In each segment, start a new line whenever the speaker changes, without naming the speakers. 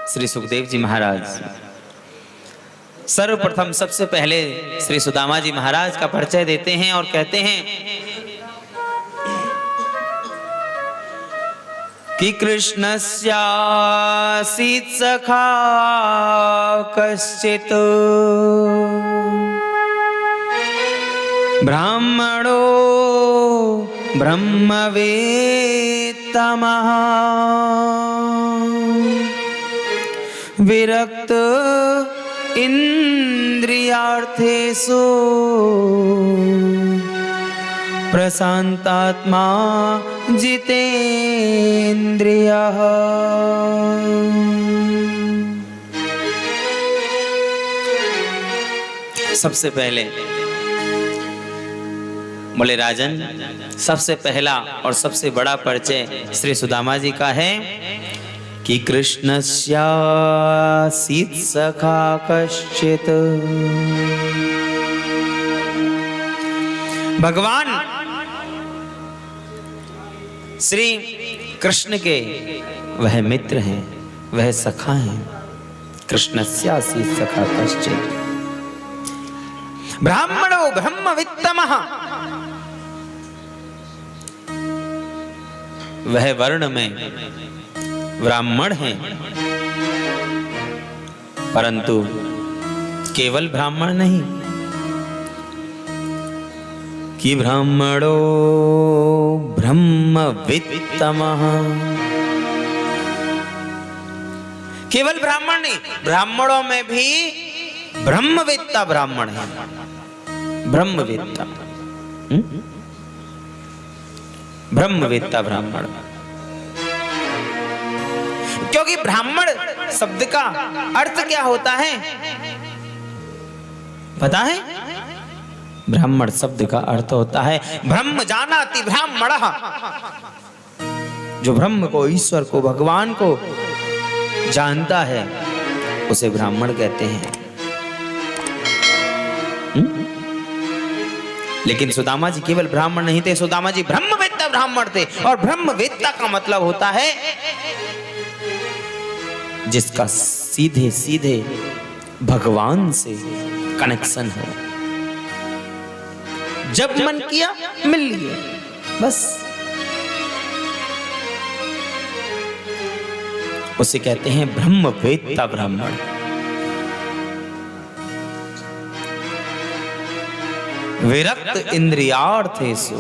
श्री सुखदेव जी महाराज सर्वप्रथम सबसे पहले श्री सुदामा जी महाराज का परिचय देते हैं और कहते हैं कि कृष्णस्यासीत् सखा कश्चित् ब्राह्मणो ब्रह्मवेत्तमः विरक्त इंद्रियार्थेषु प्रशांतात्मा जितेन्द्रियः। सबसे पहले बोले राजन, सबसे पहला और सबसे बड़ा परिचय श्री सुदामा जी का है कि कृष्णस्यासीत् सखा कश्चित्। भगवान श्री कृष्ण के वह मित्र हैं, वह सखा हैं। कृष्णस्यासीत् सखा कश्चित् ब्राह्मणो ब्रह्मवित्तमः। वह वर्ण में ब्राह्मण हैं, परंतु केवल ब्राह्मण नहीं कि ब्राह्मणो ब्रह्मवित्तमः। केवल ब्राह्मण नहीं, ब्राह्मणों में भी ब्रह्मवित्ता ब्राह्मण है। ब्रह्मवित्ता ब्रह्मवेत्ता ब्राह्मण, क्योंकि ब्राह्मण शब्द का अर्थ क्या होता है पता है? ब्राह्मण शब्द का अर्थ होता है ब्रह्म जानाति ब्राह्मणः। जो ब्रह्म को, ईश्वर को, भगवान को जानता है उसे ब्राह्मण कहते हैं। लेकिन सुदामा जी केवल ब्राह्मण नहीं थे, सुदामा जी ब्रह्मवेत्ता ब्राह्मण थे। और ब्रह्मवेत्ता का मतलब होता है जिसका सीधे सीधे भगवान से कनेक्शन है। जब मन किया मिल लिए, बस। उसे कहते हैं ब्रह्मवेत्ता ब्राह्मण। विरक्त इंद्रियार्थेषु,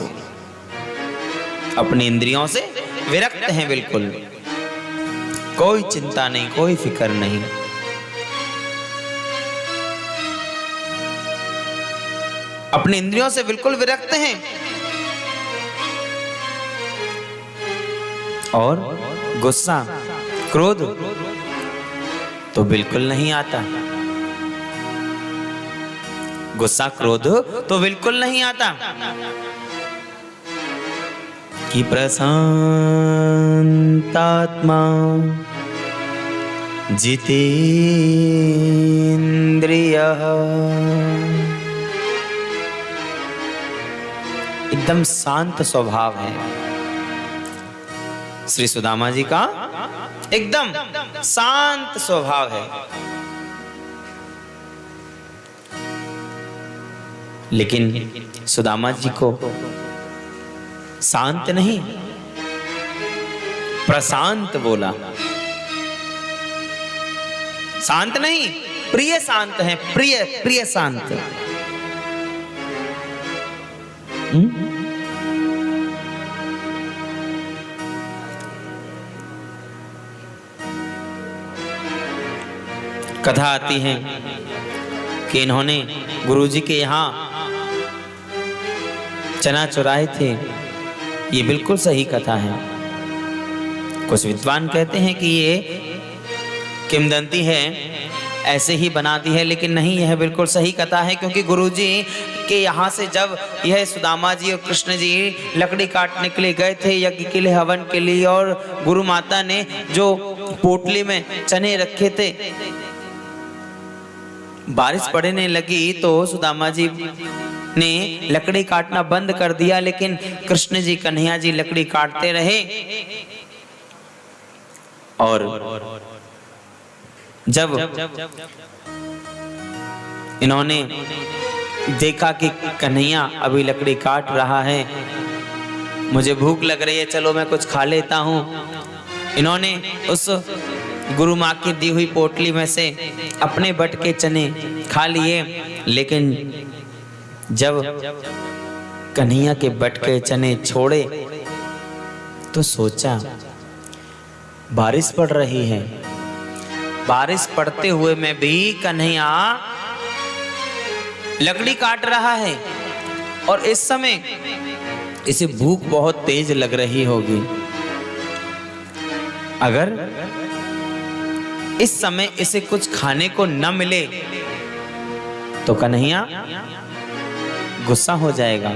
अपनी इंद्रियों से विरक्त हैं बिल्कुल। कोई चिंता नहीं, कोई फिक्र नहीं। अपनी इंद्रियों से बिल्कुल विरक्त हैं। और गुस्सा, क्रोध तो बिल्कुल नहीं आता। गुस्सा, क्रोध तो बिल्कुल नहीं आता। कि प्रशांतात्मा जितेन्द्रियः। एकदम शांत स्वभाव है श्री सुदामा जी का, एकदम शांत स्वभाव है। लेकिन सुदामा जी को शांत नहीं, प्रशांत बोला। शांत नहीं, प्रिय शांत है। प्रिय प्रिय शांत। कथा आती है कि इन्होंने गुरुजी के यहाँ चना चुराए थे। ये बिल्कुल सही कथा है। कुछ विद्वान कहते हैं कि ये किंवदंती है, ऐसे ही बना दी है, लेकिन नहीं, यह बिल्कुल सही कथा है। क्योंकि गुरुजी के यहाँ से जब यह सुदामा जी और कृष्ण जी लकड़ी काटने के लिए गए थे यज्ञ के लिए, हवन के लिए, और गुरु माता ने जो पोटली में चने रखे थे, बारिश पड़ने लगी तो सुदामा जी ने लकड़ी काटना बंद कर दिया, लेकिन कृष्ण जी, कन्हैया जी लकड़ी काटते रहे। और जब इन्होंने देखा कि कन्हैया अभी लकड़ी काट रहा है, मुझे भूख लग रही है, चलो मैं कुछ खा लेता हूँ। इन्होंने उस गुरु माँ की दी हुई पोटली में से अपने बट के चने खा लिए। लेकिन जब कन्हैया के बट के चने छोड़े तो सोचा बारिश पड़ रही है, बारिश पड़ते हुए में भी कन्हैया लकड़ी काट रहा है और इस समय इसे भूख बहुत तेज लग रही होगी। अगर इस समय इसे कुछ खाने को न मिले तो कन्हैया गुस्सा हो जाएगा,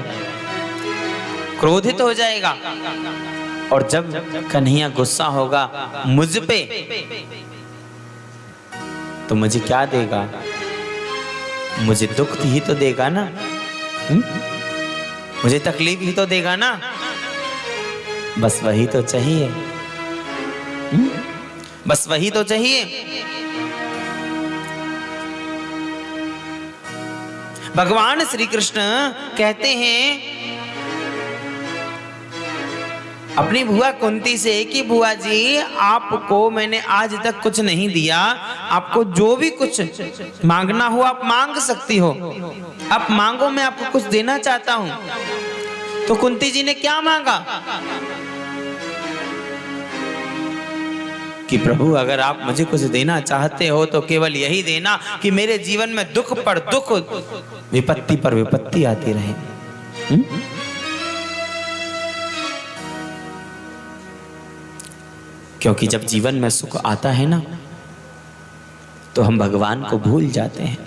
क्रोधित हो जाएगा, और जब कन्हैया गुस्सा होगा मुझ पे तो मुझे क्या देगा? मुझे दुख ही तो देगा ना, मुझे तकलीफ ही तो देगा ना। बस वही तो चाहिए, बस वही तो चाहिए। भगवान श्री कृष्ण कहते हैं अपनी बुआ कुंती से कि बुआ जी, आपको मैंने आज तक कुछ नहीं दिया, आपको जो भी कुछ मांगना हो आप मांग सकती हो, आप मांगो, मैं आपको कुछ देना चाहता हूं। तो कुंती जी ने क्या मांगा कि प्रभु अगर आप मुझे कुछ देना चाहते हो तो केवल यही देना कि मेरे जीवन में दुख पर दुख, विपत्ति पर विपत्ति आती रहे। क्योंकि जब जीवन में सुख आता है ना तो हम भगवान को भूल जाते हैं।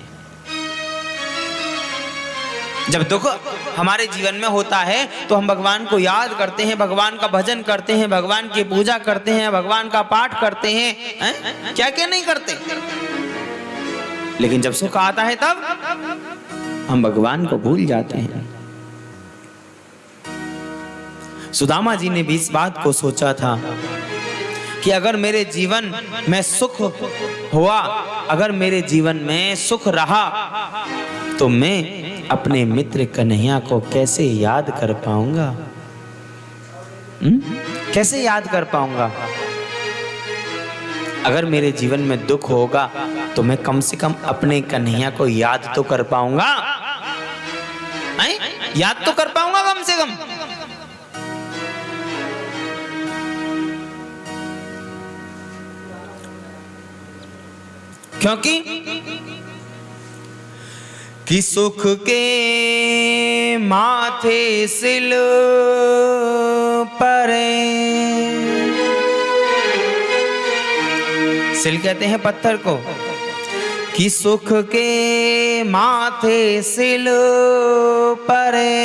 जब दुख हमारे जीवन में होता है तो हम भगवान को याद करते हैं, भगवान का भजन करते हैं, भगवान की पूजा करते हैं, भगवान का पाठ करते हैं, क्या क्या नहीं करते। लेकिन जब सुख आता है तब हम भगवान को भूल जाते हैं। सुदामा जी ने भी इस बात को सोचा था कि अगर मेरे जीवन में सुख हुआ, अगर मेरे जीवन में सुख रहा तो मैं अपने मित्र कन्हैया को कैसे याद कर पाऊंगा? कैसे याद कर पाऊंगा? अगर मेरे जीवन में दुख होगा तो मैं कम से कम अपने कन्हैया को याद तो कर पाऊंगा, याद तो कर पाऊंगा कम से कम। क्योंकि कि सुख के माथे सिल परे, सिल कहते हैं पत्थर को, कि सुख के माथे सिल परे,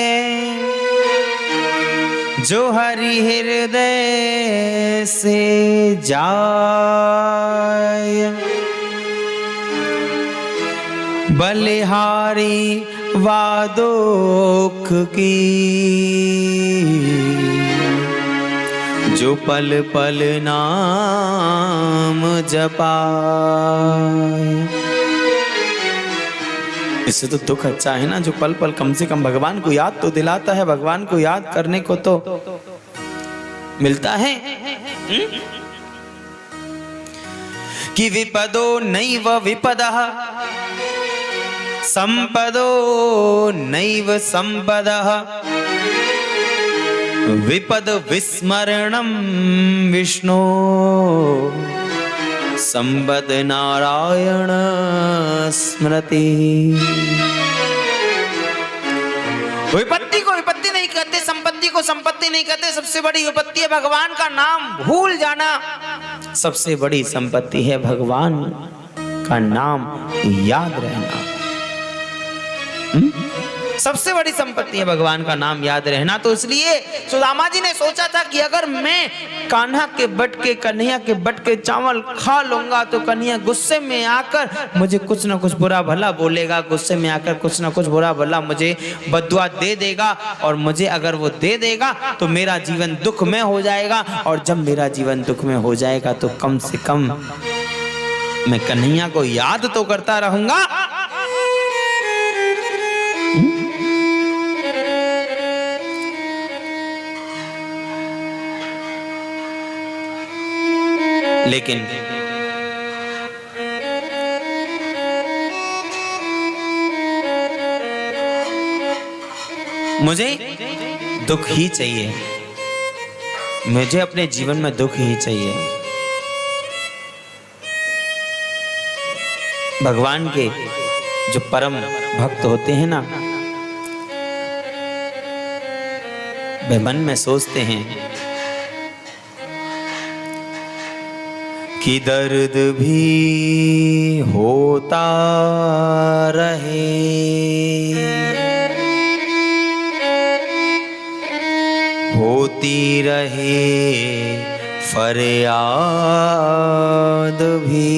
जो हरि हृदय से जाय, बलिहारी वादोख की, जो पल पल नाम जपाए। इससे तो दुख अच्छा है ना, जो पल पल कम से कम भगवान को याद तो दिलाता है, भगवान को याद करने को तो मिलता है। कि विपदो नैव विपदः संपदो नैव संपदः, विपद विस्मरणं विष्णु, संपद नारायण स्मृति। विपत्ति को विपत्ति नहीं कहते, संपत्ति को संपत्ति नहीं कहते। सबसे बड़ी विपत्ति है भगवान का नाम भूल जाना, सबसे बड़ी संपत्ति है भगवान का नाम याद रहना। सबसे बड़ी संपत्ति है भगवान का नाम याद रहना। तो इसलिए सुदामा जी ने सोचा था कि अगर मैं कान्हा के बट के, कन्हैया के बट के चावल खा लूंगा तो कन्हैया गुस्से में आकर मुझे कुछ ना कुछ बुरा भला बोलेगा, गुस्से में आकर कुछ ना कुछ बुरा भला मुझे बद्दुआ दे देगा, और मुझे अगर वो दे देगा तो मेरा जीवन दुख में हो जाएगा, और जब मेरा जीवन दुख में हो जाएगा तो कम से कम मैं कन्हैया को याद तो करता रहूंगा। लेकिन मुझे दुख ही चाहिए, मुझे अपने जीवन में दुख ही चाहिए। भगवान के जो परम भक्त होते हैं ना, वे मन में सोचते हैं कि दर्द भी होता रहे, होती रहे फरियाद भी,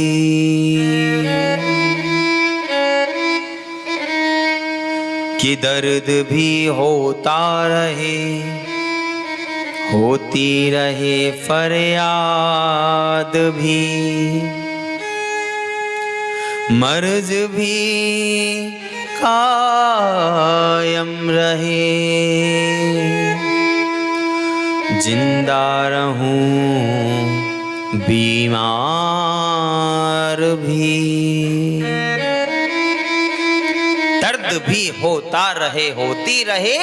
कि दर्द भी होता रहे, होती रहे फरियाद भी, मर्ज भी कायम रहे, जिंदा रहूं बीमार भी, दर्द भी होता रहे, होती रहे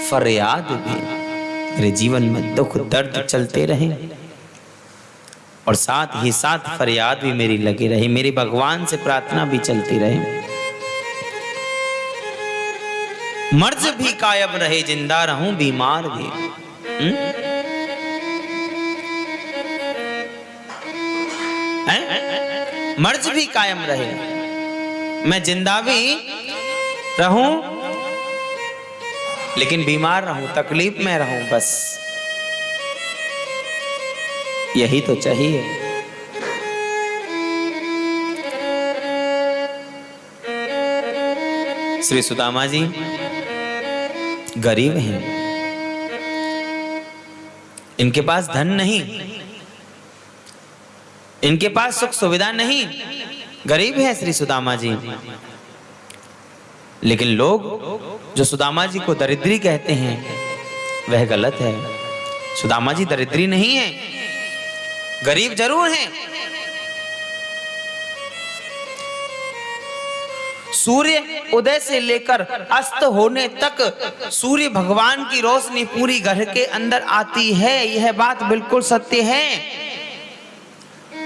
फरियाद भी। मेरे जीवन में दुख दर्द चलते रहे और साथ ही साथ फरियाद भी मेरी लगी रही, मेरी भगवान से प्रार्थना भी चलती रहे, मर्ज भी कायम रहे, जिंदा रहूं बीमार भी। मर्ज भी कायम रहे, मैं जिंदा भी रहूं लेकिन बीमार रहूं, तकलीफ में रहूं, बस यही तो चाहिए। श्री सुदामा जी गरीब हैं, इनके पास धन नहीं, इनके पास सुख सुविधा नहीं, गरीब है श्री सुदामा जी। लेकिन लोग जो सुदामा जी को दरिद्री कहते हैं वह गलत है। सुदामा जी दरिद्री नहीं है, गरीब जरूर हैं। सूर्य उदय से लेकर अस्त होने तक सूर्य भगवान की रोशनी पूरी घर के अंदर आती है, यह बात बिल्कुल सत्य है,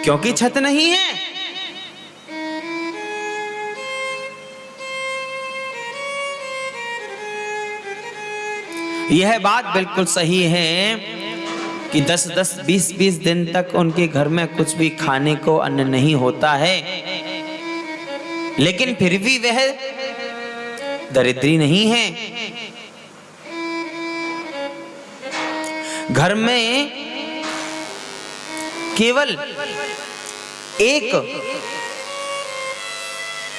क्योंकि छत नहीं है। यह बात बिल्कुल सही है कि 10-10, 20-20 दिन तक उनके घर में कुछ भी खाने को अन्न नहीं होता है, लेकिन फिर भी वह दरिद्री नहीं है। घर में केवल एक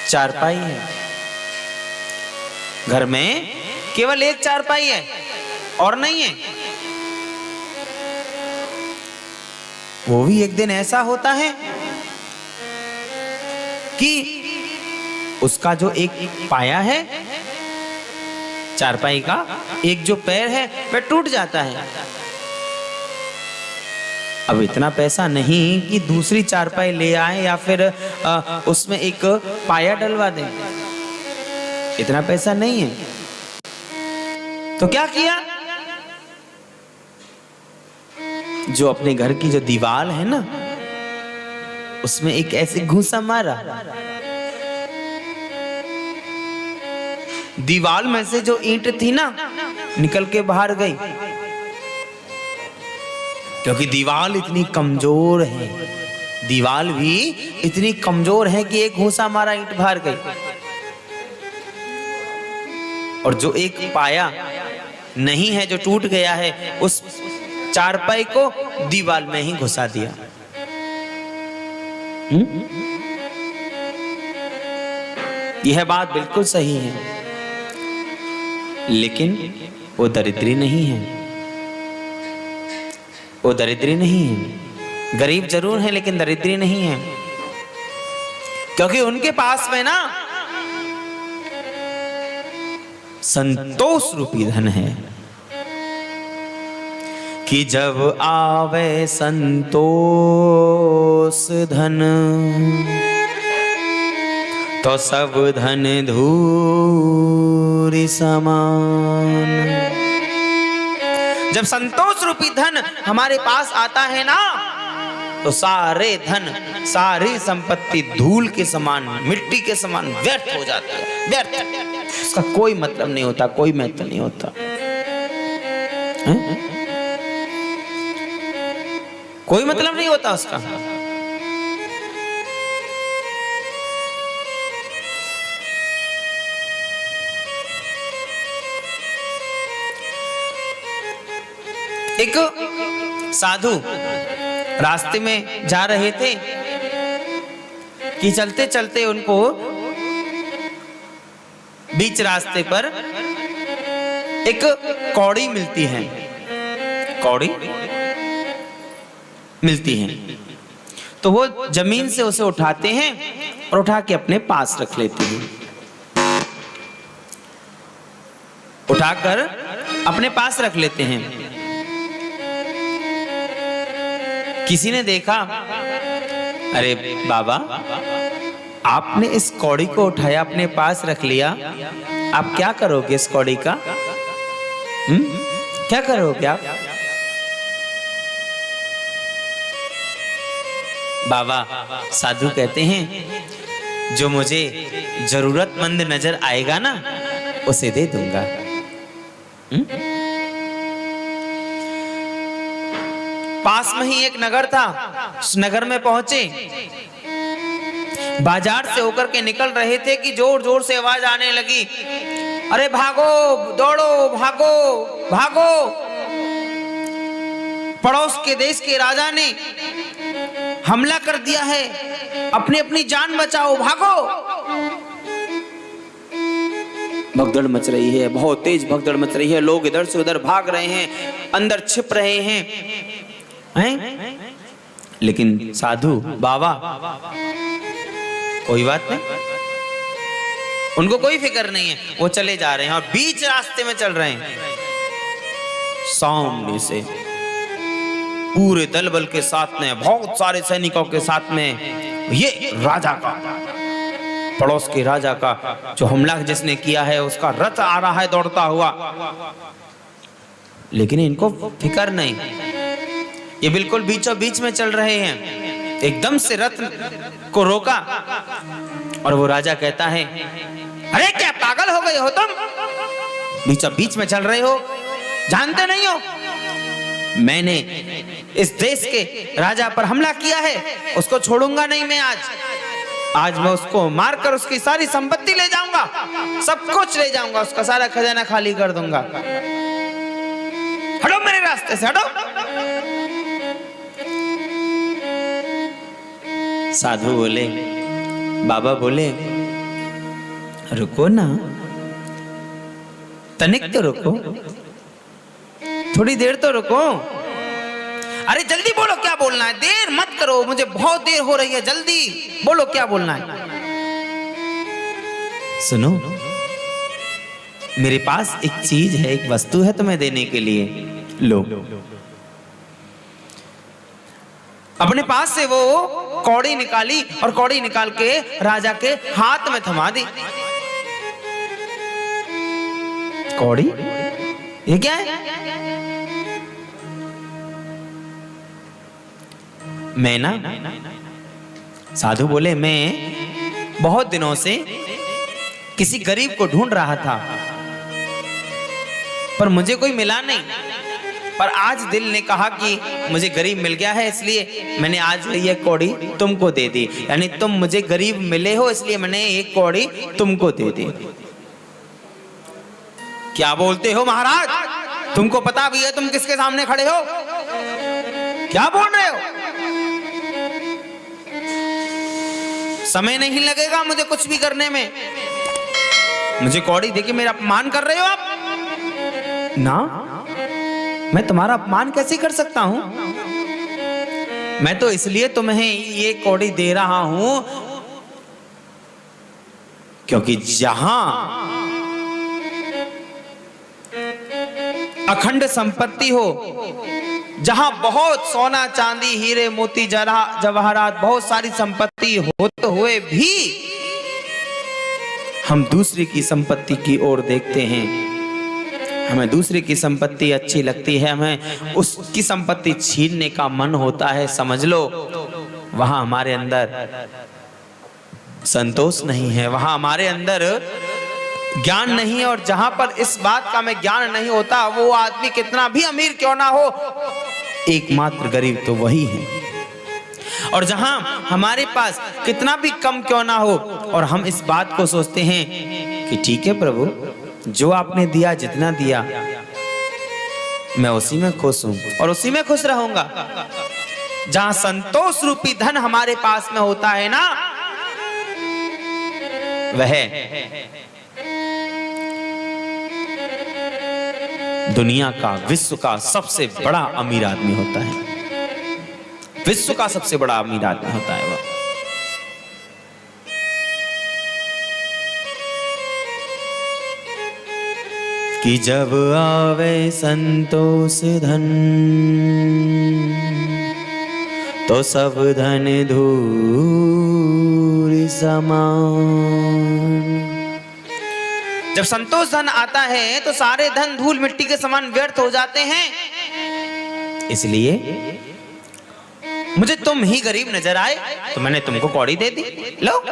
चारपाई है, घर में केवल एक चारपाई है और नहीं है। वो भी एक दिन ऐसा होता है कि उसका जो एक पाया है चारपाई का, एक जो पैर है वह टूट जाता है। अब इतना पैसा नहीं कि दूसरी चारपाई ले आए या फिर उसमें एक पाया डलवा दें, इतना पैसा नहीं है। तो क्या किया, जो अपने घर की जो दीवार है ना उसमें एक ऐसे घूंसा मारा, दीवार में से जो ईंट थी ना निकल के बाहर गई, क्योंकि दीवार इतनी कमजोर है, दीवार भी इतनी कमजोर है कि एक घूंसा मारा ईंट बाहर गई। और जो एक पाया नहीं है जो टूट गया है, उस चारपाई को दीवार में ही घुसा दिया। यह बात बिल्कुल सही है, लेकिन वो दरिद्री नहीं है, वो दरिद्री नहीं है। गरीब जरूर है लेकिन दरिद्री नहीं है। क्योंकि उनके पास में ना संतोष रूपी धन है कि जब आवे संतोष धन तो सब धन धूरि समान। जब संतोष रूपी धन हमारे पास आता है ना तो सारे धन सारी संपत्ति धूल के समान मिट्टी के समान व्यर्थ हो जाती है, व्यर्थ। उसका कोई मतलब नहीं होता, कोई महत्व नहीं होता है? कोई मतलब नहीं होता उसका। एक साधु रास्ते में जा रहे थे कि चलते चलते उनको बीच रास्ते पर एक कौड़ी मिलती है, कौड़ी मिलती है। तो वो जमीन से उसे उठाते हैं और उठा के अपने पास रख लेते हैं। उठाकर अपने पास रख लेते हैं। किसी ने देखा, अरे बाबा आपने इस कौड़ी को उठाया अपने पास रख लिया, आप क्या करोगे इस कौड़ी का? क्या करोगे आप? बाबा साधु कहते हैं जो मुझे जरूरतमंद नजर आएगा ना उसे दे दूंगा। पास में ही एक नगर था, उस नगर में पहुंचे, बाजार से होकर के निकल रहे थे कि जोर जोर से आवाज आने लगी, अरे भागो दौड़ो भागो भागो, पड़ोस के देश के राजा ने हमला कर दिया है, अपनी अपनी जान बचाओ भागो। भगदड़ मच रही है, बहुत तेज भगदड़ मच रही है, लोग इधर से उधर भाग रहे हैं, अंदर छिप रहे हैं, लेकिन साधु बाबा कोई बात नहीं, उनको कोई फिक्र नहीं है, वो चले जा रहे हैं और बीच रास्ते में चल रहे हैं। सामने से पूरे दल बल के साथ में, बहुत सारे सैनिकों के साथ में, ये राजा का, पड़ोस के राजा का जो हमला जिसने किया है उसका रथ आ रहा है दौड़ता हुआ, लेकिन इनको फिक्र नहीं, ये बिल्कुल बीचों बीच में चल रहे हैं। एकदम से रथ को रोका और वो राजा कहता है, अरे क्या पागल हो गए हो तुम, बीचों बीच में चल रहे हो, जानते नहीं हो मैंने इस देश के राजा पर हमला किया है, उसको छोड़ूंगा नहीं मैं आज मैं उसको मारकर उसकी सारी संपत्ति ले जाऊंगा, सब कुछ ले जाऊंगा, उसका सारा खजाना खाली कर दूंगा, हटो मेरे रास्ते से हटो। साधु बोले, बाबा बोले, रुको ना, तनिक तो रुको, थोड़ी देर तो रुको, अरे जल्दी बोलो क्या बोलना है, देर मत करो, मुझे बहुत देर हो रही है, जल्दी बोलो क्या बोलना है। सुनो, मेरे पास एक चीज है, एक वस्तु है तुम्हें देने के लिए, लो। अपने पास से वो कौड़ी निकाली और कौड़ी निकाल के राजा के हाथ में थमा दी। कौड़ी ये क्या है? मैं ना, साधु बोले, मैं बहुत दिनों से किसी गरीब को ढूंढ रहा था पर मुझे कोई मिला नहीं, पर आज दिल ने कहा कि मुझे गरीब मिल गया है, इसलिए मैंने आज ये कौड़ी तुमको दे दी, यानी तुम मुझे गरीब मिले हो इसलिए मैंने एक कौड़ी तुमको दे दी। क्या बोलते हो महाराज, तुमको पता भी है तुम किसके सामने खड़े हो, क्या बोल रहे हो? समय नहीं लगेगा मुझे कुछ भी करने में, मुझे कौड़ी देके मेरा अपमान कर रहे हो आप ना, मैं तुम्हारा अपमान कैसे कर सकता हूं? मैं तो इसलिए तुम्हें ये कौड़ी दे रहा हूं क्योंकि जहां अखंड संपत्ति हो, जहां बहुत सोना चांदी हीरे मोती जवाहरात बहुत सारी संपत्ति होते हुए भी हम दूसरे की संपत्ति की ओर देखते हैं, हमें दूसरे की संपत्ति अच्छी लगती है, हमें उसकी संपत्ति छीनने का मन होता है, समझ लो वहां हमारे अंदर संतोष नहीं है, वहां हमारे अंदर ज्ञान नहीं है। और जहां पर इस बात का हमें ज्ञान नहीं होता, वो आदमी कितना भी अमीर क्यों ना हो, एकमात्र गरीब तो वही है। और जहां हमारे पास कितना भी कम क्यों ना हो, और हम इस बात को सोचते हैं कि ठीक है प्रभु, जो आपने दिया, जितना दिया, मैं उसी में खुश हूं और उसी में खुश रहूंगा। जहां संतोष रूपी धन हमारे पास में होता है ना, वह दुनिया का, विश्व का सबसे बड़ा अमीर आदमी होता है। विश्व का सबसे बड़ा अमीर आदमी होता है वह। कि जब आवे संतोष धन, तो सब धन धूल समान। जब संतोष धन आता है तो सारे धन धूल मिट्टी के समान व्यर्थ हो जाते हैं। इसलिए मुझे तुम ही गरीब नजर आए तो मैंने तुमको कौड़ी दे दी, लो।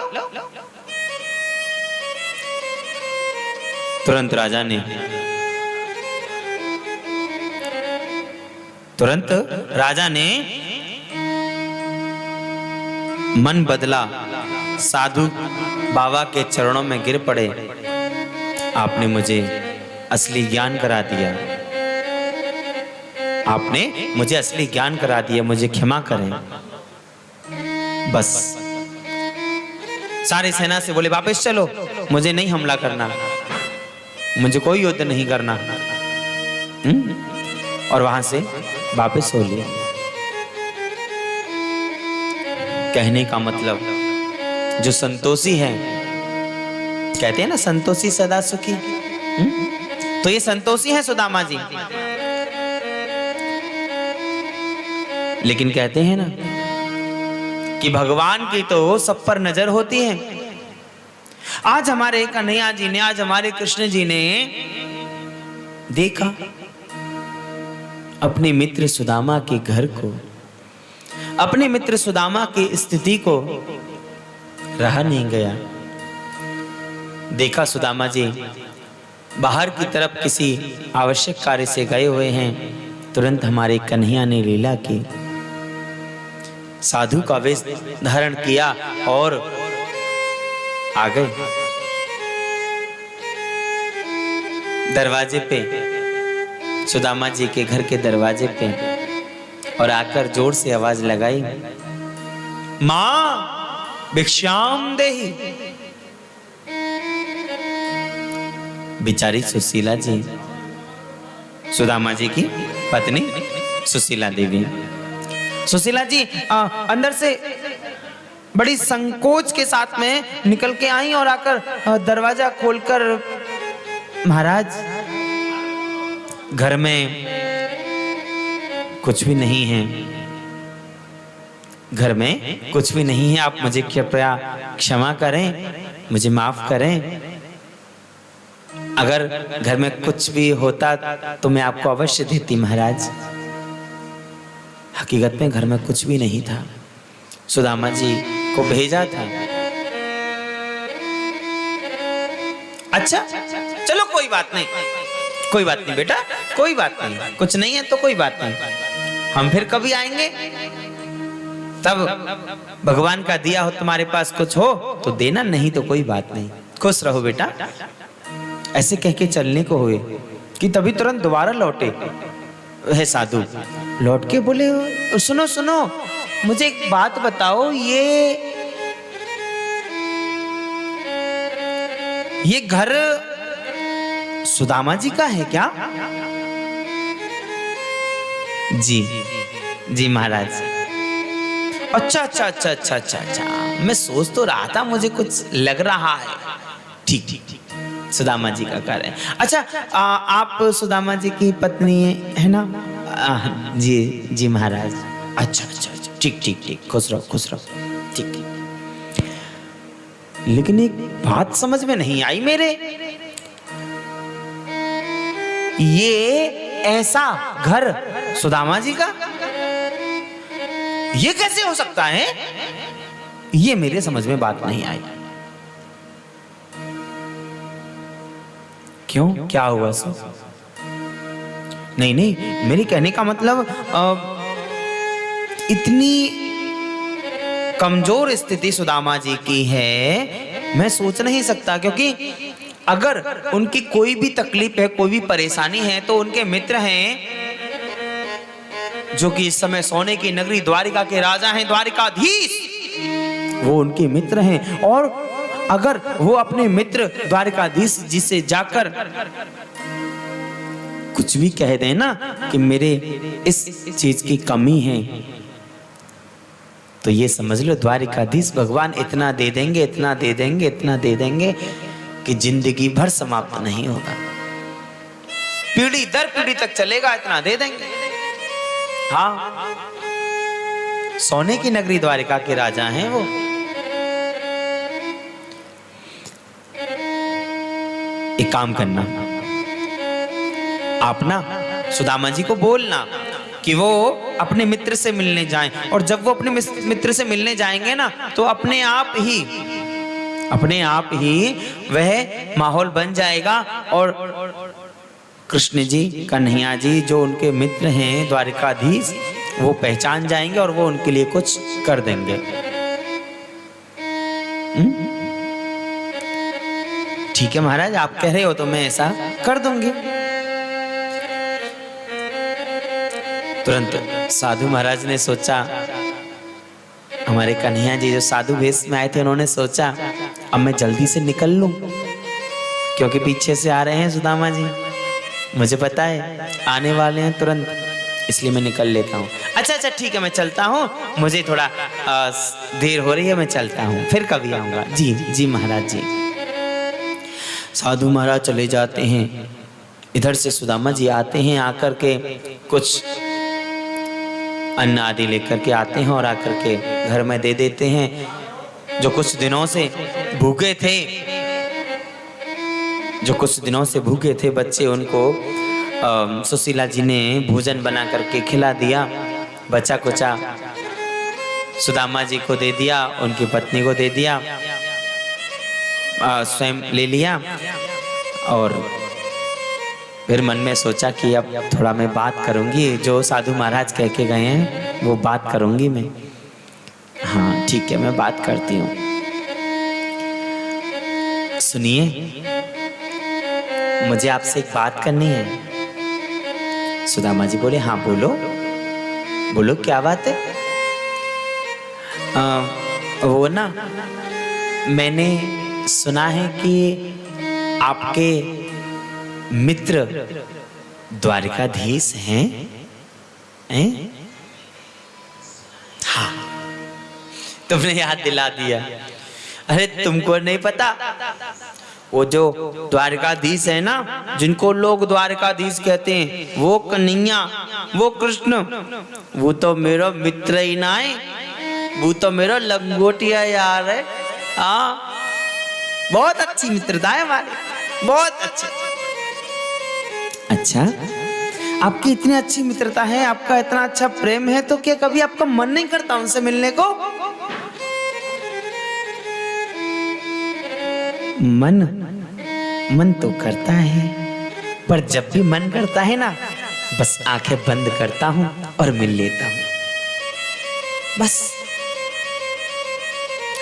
तुरंत राजा ने मन बदला, साधु बाबा के चरणों में गिर पड़े। आपने मुझे असली ज्ञान करा दिया, आपने मुझे असली ज्ञान करा दिया, मुझे क्षमा करें। बस सारी सेना से बोले वापस चलो, मुझे नहीं हमला करना, मुझे कोई युद्ध नहीं करना। और वहां से वापस हो लिया। कहने का मतलब, जो संतोषी है, कहते हैं ना संतोषी सदा सुखी, तो ये संतोषी है सुदामा जी। लेकिन कहते हैं ना कि भगवान की तो सब पर नजर होती है। आज हमारे कन्हैया जी ने, आज हमारे कृष्ण जी ने देखा अपने मित्र सुदामा के घर को, अपने मित्र सुदामा की स्थिति को, रहा नहीं गया। देखा सुदामा जी बाहर की तरफ किसी आवश्यक कार्य से गए हुए हैं। तुरंत हमारे कन्हैया ने लीला की, साधु का वेश धारण किया और आ गए दरवाजे पे, सुदामा जी के घर के दरवाजे पे, और आकर जोर से आवाज लगाई, मां भिक्षाम देहि। बिचारी सुशीला जी, सुदामा जी की पत्नी सुशीला देवी, सुशीला जी अंदर से बड़ी संकोच के साथ में निकल के आई और आकर दरवाजा खोलकर, महाराज घर में कुछ भी नहीं है, घर में कुछ भी नहीं है, आप मुझे कृपया क्षमा करें, मुझे माफ करें। अगर घर में कुछ भी होता तो मैं आपको अवश्य देती महाराज। हकीकत में घर में कुछ भी नहीं था, सुदामा जी को भेजा था। अच्छा चलो कोई बात नहीं, कोई बात नहीं बेटा, कोई बात नहीं, कुछ नहीं है तो कोई बात नहीं, हम फिर कभी आएंगे, तब भगवान का दिया हो तुम्हारे पास कुछ हो तो देना, नहीं तो कोई बात नहीं, खुश रहो बेटा। ऐसे कह के चलने को हुए कि तभी तुरंत दोबारा लौटे है साधु। लौट के बोले, सुनो सुनो, मुझे एक बात बताओ, ये घर सुदामा जी का है क्या? जी जी महाराज। अच्छा अच्छा अच्छा अच्छा अच्छा अच्छा, मैं सोच तो रहा था, मुझे कुछ लग रहा है, ठीक ठीक ठीक, सुदामा जी का कार्य है। अच्छा, आप सुदामा जी की पत्नी है ना? जी जी महाराज। अच्छा अच्छा अच्छा, ठीक ठीक ठीक, खुश रहो खुश रहो, ठीक ठीक। लेकिन एक बात समझ में नहीं आई मेरे, ये ऐसा घर सुदामा जी का, ये कैसे हो सकता है? ये मेरे समझ में बात नहीं आई। क्यों, क्या हुआ सो? नहीं नहीं, मेरे कहने का मतलब इतनी कमजोर स्थिति सुदामा जी की है, मैं सोच नहीं सकता। क्योंकि अगर उनकी कोई भी तकलीफ है, कोई भी परेशानी है, तो उनके मित्र हैं जो कि इस समय सोने की नगरी द्वारिका के राजा हैं, द्वारिकाधीश, वो उनके मित्र हैं। और अगर वो अपने मित्र द्वारिकाधीश जी से जाकर कुछ भी कह दें ना कि मेरे इस चीज की कमी है, तो ये समझ लो द्वारिकाधीश भगवान इतना दे देंगे, इतना दे देंगे, इतना दे देंगे कि जिंदगी भर समाप्त नहीं होगा, पीढ़ी दर पीढ़ी तक चलेगा, इतना दे देंगे। हाँ, सोने की नगरी द्वारिका के राजा हैं वो। एक काम करना, आप ना सुदामा जी को बोलना कि वो अपने मित्र से मिलने जाएं, और जब वो अपने मित्र से मिलने जाएंगे ना, तो अपने आप ही वह माहौल बन जाएगा, और कृष्ण जी, कन्हैया जी जो उनके मित्र हैं द्वारिकाधीश, वो पहचान जाएंगे और वो उनके लिए कुछ कर देंगे। ठीक है महाराज, आप कह रहे हो तो मैं ऐसा कर दूंगी। तुरंत साधु महाराज ने सोचा, हमारे कन्हैया जी जो साधु वेश में आए थे, उन्होंने सोचा अब मैं जल्दी से निकल लूं, क्योंकि पीछे से आ रहे हैं सुदामा जी, मुझे पता है आने वाले हैं तुरंत, इसलिए मैं निकल लेता हूँ। अच्छा अच्छा ठीक है, मैं चलता हूँ, मुझे थोड़ा देर हो रही है, मैं चलता हूँ, फिर कभी आऊँगा। जी जी महाराज जी। साधु महाराज चले जाते हैं। इधर से सुदामा जी आते हैं, आकर के कुछ अन्न आदि लेकर के आते हैं और आकर के घर में दे देते हैं। जो कुछ दिनों से भूखे थे बच्चे, उनको सुशीला जी ने भोजन बना करके खिला दिया, बचा कुचा सुदामा जी को दे दिया, उनकी पत्नी को दे दिया, स्वयं ले लिया, और फिर मन में सोचा कि अब थोड़ा मैं बात करूंगी, जो साधु महाराज कह के गए हैं वो बात करूंगी मैं। हाँ ठीक है, मैं बात करती हूँ। सुनिए, मुझे आपसे एक बात करनी है। सुदामा जी बोले, हाँ बोलो बोलो, क्या बात है? वो ना, मैंने सुना है कि आपके मित्र द्वारिकाधीश हैं? हाँ, तुमने याद दिला दिया। अरे तुमको नहीं पता, वो जो द्वारिकाधीश है ना, जिनको लोग द्वारिकाधीश कहते हैं, वो कन्हैया, वो कृष्ण, वो तो मेरा मित्र ही ना है, वो तो मेरा लंगोटिया यार है। हाँ, बहुत अच्छी मित्रता है हमारी, बहुत अच्छी। अच्छा, आपकी इतनी अच्छी मित्रता है, आपका इतना अच्छा प्रेम है, तो क्या कभी आपका मन नहीं करता उनसे मिलने को? मन तो करता है, पर जब भी मन करता है ना, बस आंखें बंद करता हूं और मिल लेता हूं, बस।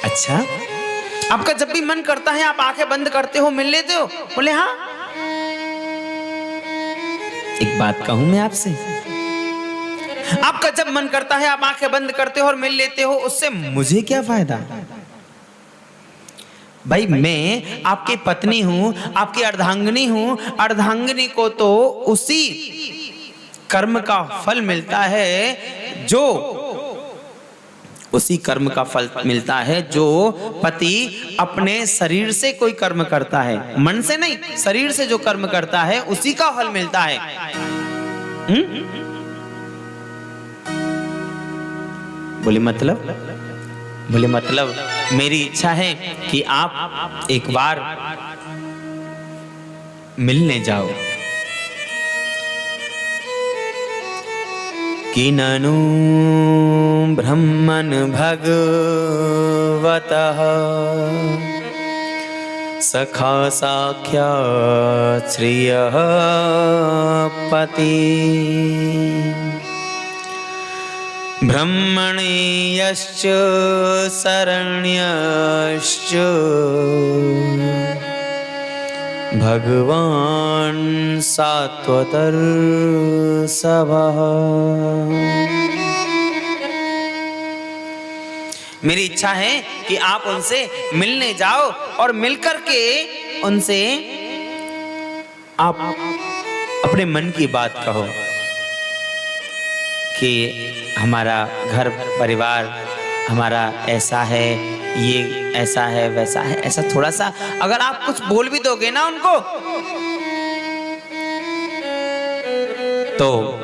अच्छा, आपका जब भी मन करता है आप आंखें बंद करते हो, मिल लेते हो? बोले हाँ। एक बात कहूं मैं आपसे, आपका जब मन करता है आप आंखें बंद करते हो और मिल लेते हो, उससे मुझे क्या फायदा? भाई मैं आपकी पत्नी हूं, आपकी अर्धांगिनी हूं, अर्धांगिनी को तो उसी कर्म का फल मिलता है जो उसी कर्म का फल मिलता है जो पति अपने शरीर से कोई कर्म करता है, मन से नहीं, शरीर से जो कर्म करता है उसी का फल मिलता है। बोले मतलब मेरी इच्छा है कि आप एक बार मिलने जाओ। कि ननु ब्रह्मन् भगवतः सखा साक्षात् श्रियः पति ब्रह्मणीयश्च शरण्यश्च भगवान सात्वतर सभः। मेरी इच्छा है कि आप उनसे मिलने जाओ और मिलकर के उनसे आप अपने मन की बात कहो कि हमारा घर परिवार हमारा ऐसा है, ये ऐसा है, वैसा है, ऐसा थोड़ा सा अगर आप कुछ बोल भी दोगे ना उनको तो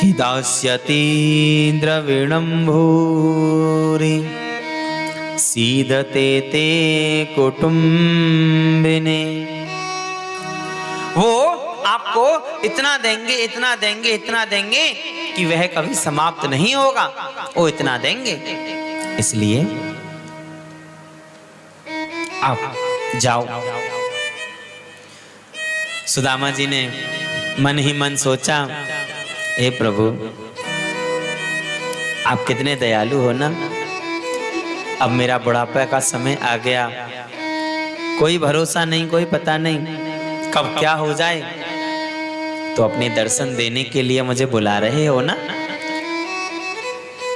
कि दास्यति द्रविणं भूरि सीदते ते कुटुम्बिने। वो आपको इतना देंगे, इतना देंगे, इतना देंगे कि वह कभी समाप्त नहीं होगा, वो इतना देंगे। इसलिए आप जाओ। सुदामा जी ने मन ही मन सोचा, हे प्रभु आप कितने दयालु हो ना। अब मेरा बुढ़ापे का समय आ गया, कोई भरोसा नहीं, कोई पता नहीं कब क्या हो जाए, तो अपने दर्शन देने के लिए मुझे बुला रहे हो ना।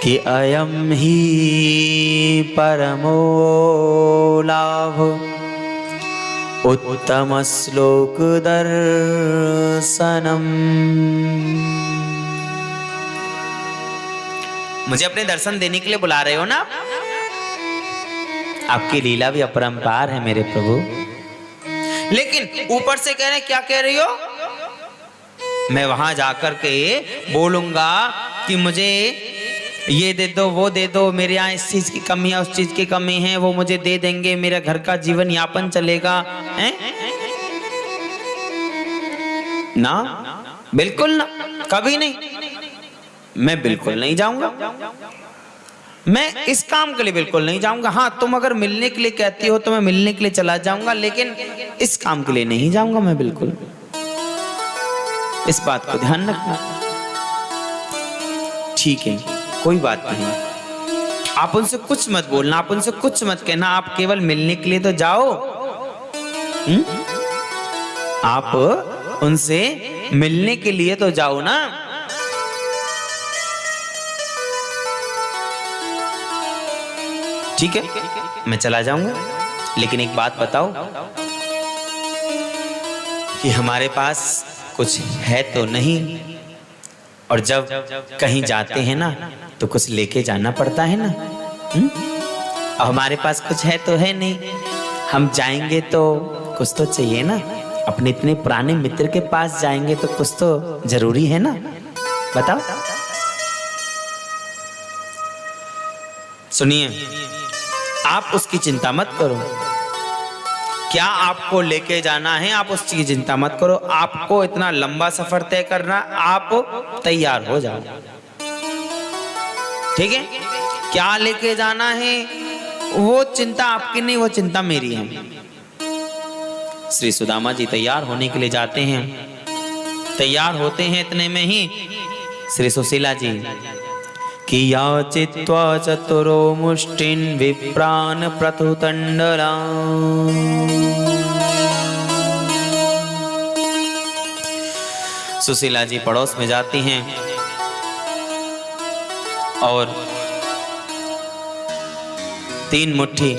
कि अयम ही परमो लाभ उत्तम श्लोक दर्शनम। मुझे अपने दर्शन देने के लिए बुला रहे हो ना। आपकी लीला भी अपरंपार है मेरे प्रभु, लेकिन ऊपर से कह रहे क्या कह रही हो? मैं वहां जाकर के बोलूंगा कि मुझे ये दे दो, वो दे दो, मेरे यहाँ इस चीज की कमी है, उस चीज की कमी है, वो मुझे दे देंगे, मेरे घर का जीवन यापन चलेगा है? ना, बिल्कुल ना, कभी नहीं। मैं बिल्कुल नहीं जाऊंगा, मैं इस काम के लिए बिल्कुल नहीं जाऊंगा। हाँ, तुम अगर मिलने के लिए कहती हो तो मैं मिलने के लिए चला जाऊंगा, लेकिन इस काम के लिए नहीं जाऊंगा मैं बिल्कुल। इस बात को ध्यान रखना। ठीक है, कोई बात नहीं, आप उनसे कुछ मत बोलना, आप उनसे कुछ मत कहना, आप केवल मिलने के लिए तो जाओ। आप उनसे मिलने के लिए तो जाओ ना। ठीक है, मैं चला जाऊंगा, लेकिन एक बात बताओ कि हमारे पास कुछ है तो नहीं, और जब कहीं जाते हैं ना तो कुछ लेके जाना पड़ता है ना। और हमारे पास कुछ है तो है नहीं, हम जाएंगे तो कुछ तो चाहिए ना। अपने इतने पुराने मित्र के पास जाएंगे तो कुछ तो जरूरी है ना, बताओ। सुनिए, आप उसकी चिंता मत करो, क्या आपको लेके जाना है आप उसकी चिंता मत करो। आपको इतना लंबा सफर तय करना, आप तैयार हो जाओ। ठीक है, क्या लेके जाना है वो चिंता आपकी नहीं, वो चिंता मेरी है। श्री सुदामा जी तैयार होने के लिए जाते हैं। तैयार होते हैं, इतने में ही श्री सुशीला जी कि याचित्वा चतुरो मुष्टिन विप्रान प्रथुतंडला। सुशीला जी पड़ोस में जाती हैं और 3 मुट्ठी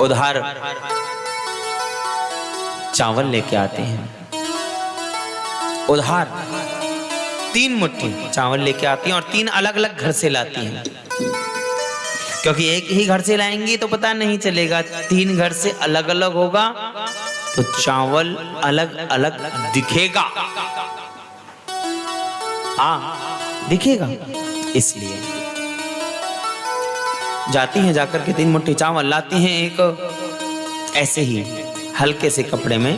उधार चावल लेके आते हैं। उधार 3 मुट्ठी चावल लेके आती हैं और 3 अलग अलग घर से लाती हैं, क्योंकि एक ही घर से लाएंगी तो पता नहीं चलेगा, 3 घर से अलग अलग होगा तो चावल अलग अलग दिखेगा। हाँ दिखेगा, इसलिए जाती हैं, जाकर के 3 मुट्ठी चावल लाती हैं, एक ऐसे ही हल्के से कपड़े में,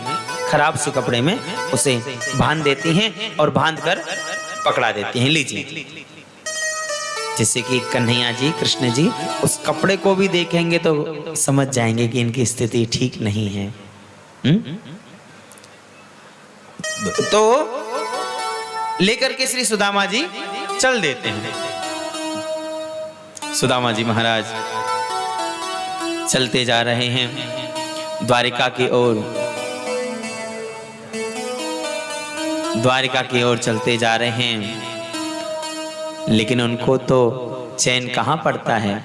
खराब से कपड़े में उसे बांध देती हैं और बांध कर पकड़ा देती हैं, लीजिए। जिससे कि कन्हैया जी, कृष्ण जी उस कपड़े को भी देखेंगे तो समझ जाएंगे कि इनकी स्थिति ठीक नहीं है। तो लेकर के श्री सुदामा जी चल देते हैं। सुदामा जी महाराज चलते जा रहे हैं द्वारिका की ओर, द्वारिका की ओर चलते जा रहे हैं, लेकिन उनको तो चैन कहाँ पड़ता है।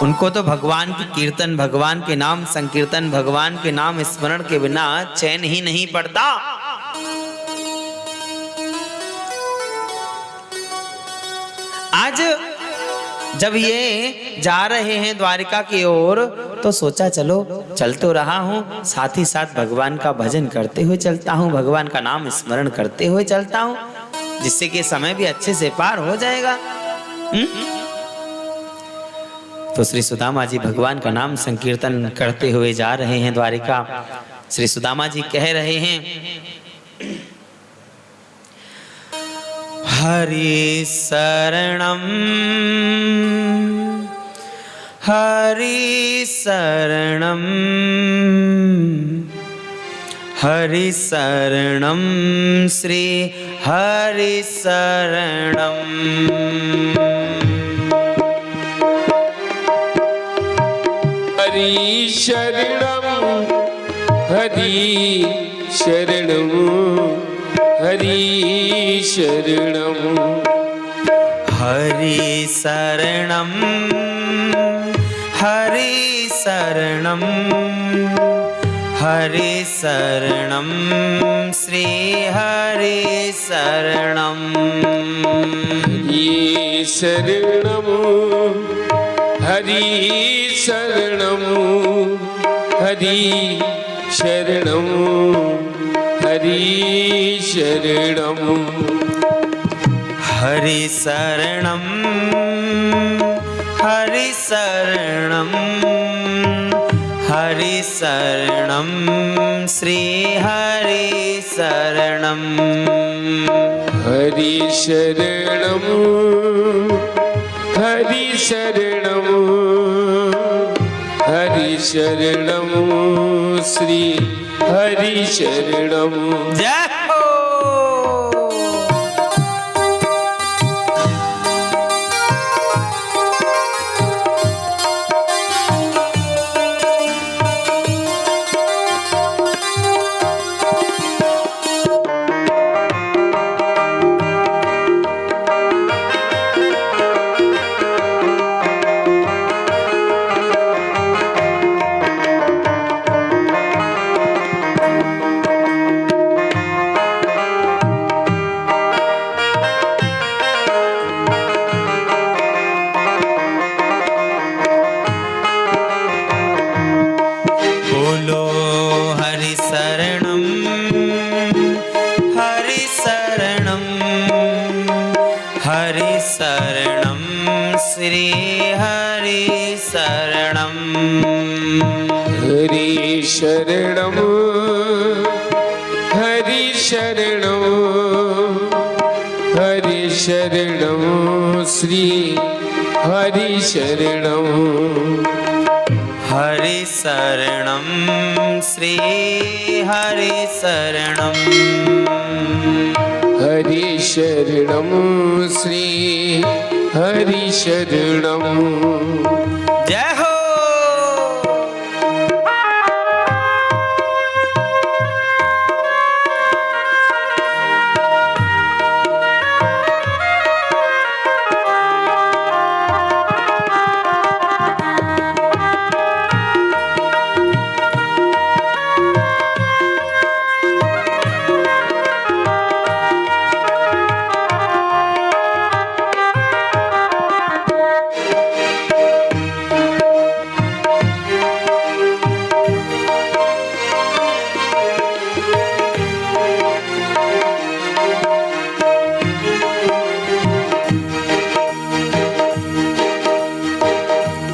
उनको तो भगवान की कीर्तन, भगवान के नाम संकीर्तन, भगवान के नाम स्मरण के बिना चैन ही नहीं पड़ता। आज जब ये जा रहे हैं द्वारिका की ओर तो सोचा चलो चल तो रहा हूँ, साथ ही साथ भगवान का भजन करते हुए चलता हूँ, भगवान का नाम स्मरण करते हुए चलता हूँ, जिससे कि समय भी अच्छे से पार हो जाएगा। तो श्री सुदामा जी भगवान का नाम संकीर्तन करते हुए जा रहे हैं द्वारिका। श्री सुदामा जी कह रहे हैं, हरि शरणम हरि शरणम हरि शरणम श्री हरि शरणम।
हरि शरणम हरि शरणम हरि शरणम
हरि शरणम हरि शरणम हरि शरणम श्री हरि शरणम।
हरि शरणम हरि शरणम हरि शरणम हरि शरणम
हरि शरणम हरि शरणम हरि शरणम श्री हरि शरणम।
हरि शरणम हरि शरणम हरि शरणम श्री हरि शरणम।
जय हो। श्री हरि शरणम।
हरि शरणम हरि शरणम हरि शरणम श्री हरि शरणम।
हरि शरणम श्री हरि शरणम।
हरि शरणम श्री हरि शरणम।
जय हो।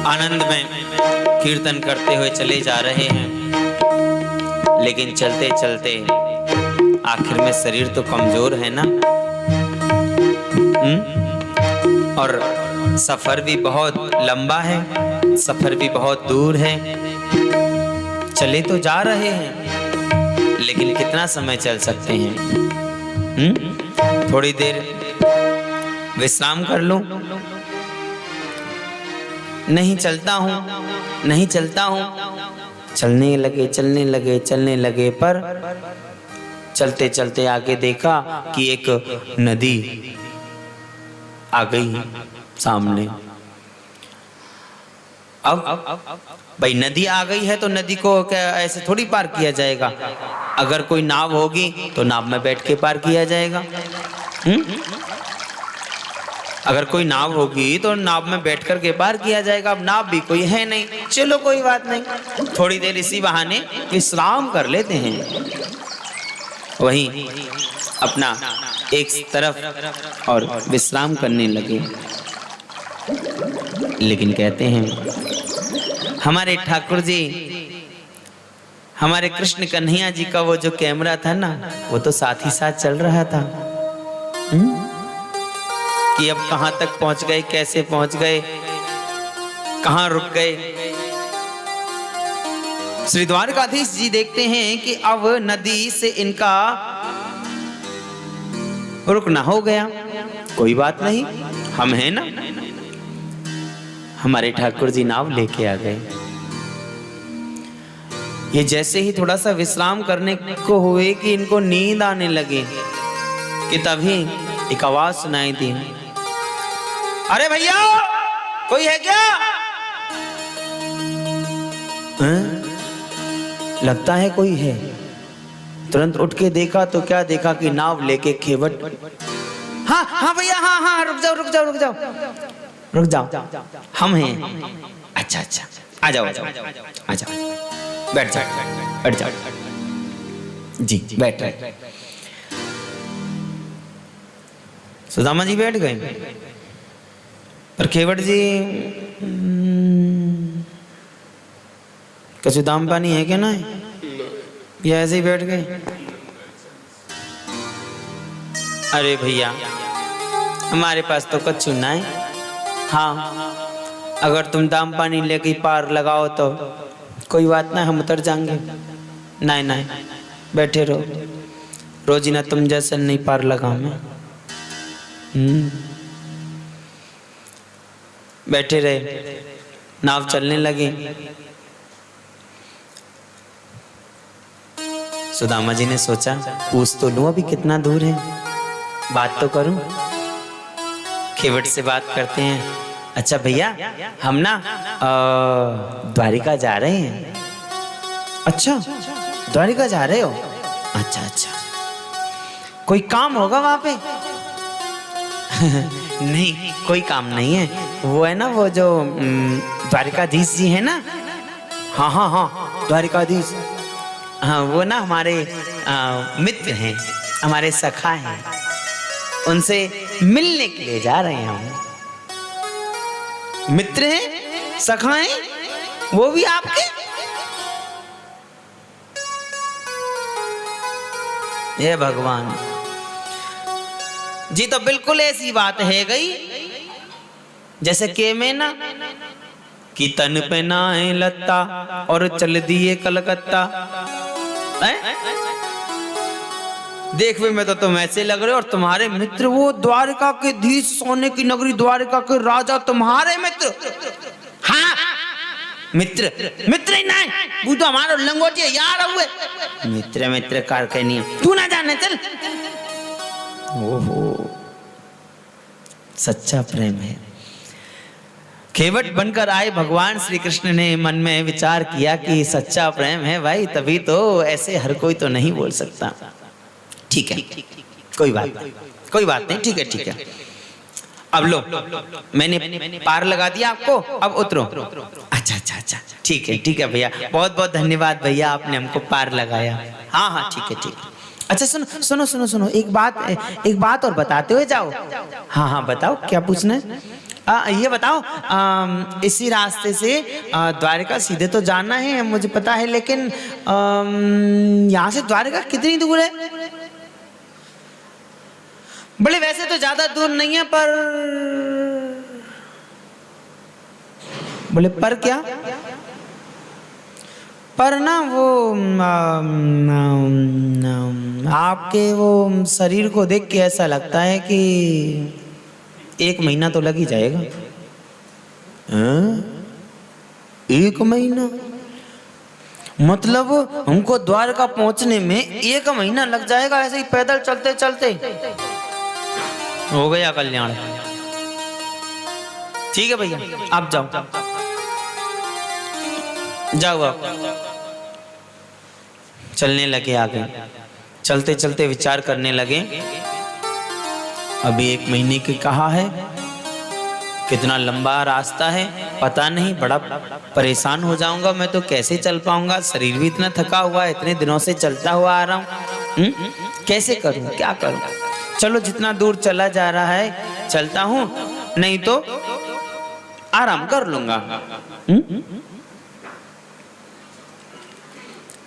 आनंद में कीर्तन करते हुए चले जा रहे हैं, लेकिन चलते चलते आखिर में शरीर तो कमजोर है ना। और सफर भी बहुत लंबा है, सफर भी बहुत दूर है। चले तो जा रहे हैं, लेकिन कितना समय चल सकते हैं? थोड़ी देर विश्राम कर लूं। नहीं चलता हूं, नहीं चलता हूं। चलने लगे पर चलते चलते आगे देखा कि एक नदी आ गई सामने। अब भाई नदी आ गई है तो नदी को क्या ऐसे थोड़ी पार किया जाएगा? अगर कोई नाव होगी तो नाव में बैठ के पार किया जाएगा। अगर कोई नाव होगी तो नाव में बैठ कर के पार किया जाएगा। अब नाव भी कोई है नहीं, चलो कोई बात नहीं, थोड़ी देर इसी बहाने विश्राम कर लेते हैं। वहीं अपना एक तरफ और विश्राम करने लगे। लेकिन कहते हैं हमारे ठाकुर जी, हमारे कृष्ण कन्हैया जी का वो जो कैमरा था ना, वो तो साथ ही साथ चल रहा था। कि अब कहां तक पहुंच गए, कैसे पहुंच गए, कहां रुक गए। श्री द्वारकाधीश जी देखते हैं कि अब नदी से इनका रुकना हो गया। कोई बात नहीं, हम हैं ना। हमारे ठाकुर जी नाव लेके आ गए। ये जैसे ही थोड़ा सा विश्राम करने को हुए कि इनको नींद आने लगे कि तभी एक आवाज सुनाई दी, अरे भैया कोई है क्या? लगता है कोई है। तुरंत उठ के देखा तो क्या देखा कि नाव लेके खेवट। हाँ हाँ भैया, हाँ हाँ, रुक जाओ रुक जाओ रुक जाओ रुक जाओ, हम हैं। अच्छा अच्छा, आ जाओ आ जाओ आ जाओ, बैठ जाओ बैठ जाओ। जी बैठ रहे। सुदामा जी बैठ गए, पर खेवट जी कुछ दाम पानी है क्या? ना या ऐसे ही बैठ गए? अरे भैया हमारे पास तो कुछ ना है। हाँ, अगर तुम दाम पानी लेके पार लगाओ तो कोई बात ना, हम उतर जाएंगे। नहीं नहीं, बैठे रहो, रोजी ना तुम जैसे नहीं पार लगा मैं। बैठे रहे, नाव चलने लगी। सुदामा जी ने सोचा पूछ तो लूं अभी कितना दूर है, बात तो करूं। खेवट से बात करते हैं। अच्छा भैया हम ना द्वारिका जा रहे हैं। अच्छा द्वारिका जा रहे हो? अच्छा अच्छा, कोई काम होगा वहां पे? नहीं कोई काम नहीं है, वो है ना वो जो द्वारिकाधीश जी है ना। हाँ हाँ हाँ द्वारिकाधीश, हाँ वो ना हमारे मित्र हैं, हमारे सखा हैं, उनसे मिलने के लिए जा रहे हैं हम। मित्र हैं, सखा हैं, वो भी आपके? ये भगवान जी, तो बिल्कुल ऐसी बात है गई जैसे के में ना कि तन पे नाए लत्ता और चल दिए कलकत्ता। देखने में तो तुम ऐसे लग रहे हो, और तुम्हारे मित्र वो द्वारिका के धीश, सोने की नगरी द्वारिका के राजा तुम्हारे मित्र। हाँ मित्र, मित्र ही नहीं, वो तो हमारा लंगोटिया यार हुए। मित्र मित्र कार के नहीं, तू ना जाने चल। ओहो सच्चा प्रेम है। खेवट बनकर आए भगवान श्री कृष्ण ने मन में विचार किया कि सच्चा प्रेम है भाई, तभी तो ऐसे हर कोई तो नहीं बोल सकता। ठीक है कोई बात नहीं, ठीक है। अब लो, मैंने पार लगा दिया आपको, अब उतरो। अच्छा ठीक है भैया, बहुत बहुत धन्यवाद भैया, आपने हमको पार लगाया। हाँ ठीक है। अच्छा सुनो सुनो सुनो सुनो, एक बात और बताते हुए जाओ। हाँ हाँ बताओ, क्या पूछना है? ये बताओ, इसी रास्ते से द्वारका सीधे तो जाना है मुझे पता है, लेकिन यहाँ से द्वारका कितनी दूर है? बोले वैसे तो ज्यादा दूर नहीं है, पर बोले पर क्या? पर ना वो आपके वो शरीर को देख के ऐसा लगता है कि 1 महीना तो लग ही जाएगा। 1 महीना? मतलब हमको द्वारका पहुंचने में 1 महीना लग जाएगा, ऐसे ही पैदल चलते चलते? हो गया कल्याण। ठीक है भैया, आप जाओ जाओ आप। चलने लगे आगे, चलते चलते विचार करने लगे, अभी 1 महीने की कहा है, कितना लंबा रास्ता है पता नहीं, बड़ा परेशान हो जाऊंगा मैं तो, कैसे चल पाऊंगा? शरीर भी इतना थका हुआ है, इतने दिनों से चलता हुआ आ रहा हूँ, कैसे करूं, क्या करूं? चलो जितना दूर चला जा रहा है चलता हूं, नहीं तो आराम कर लूंगा।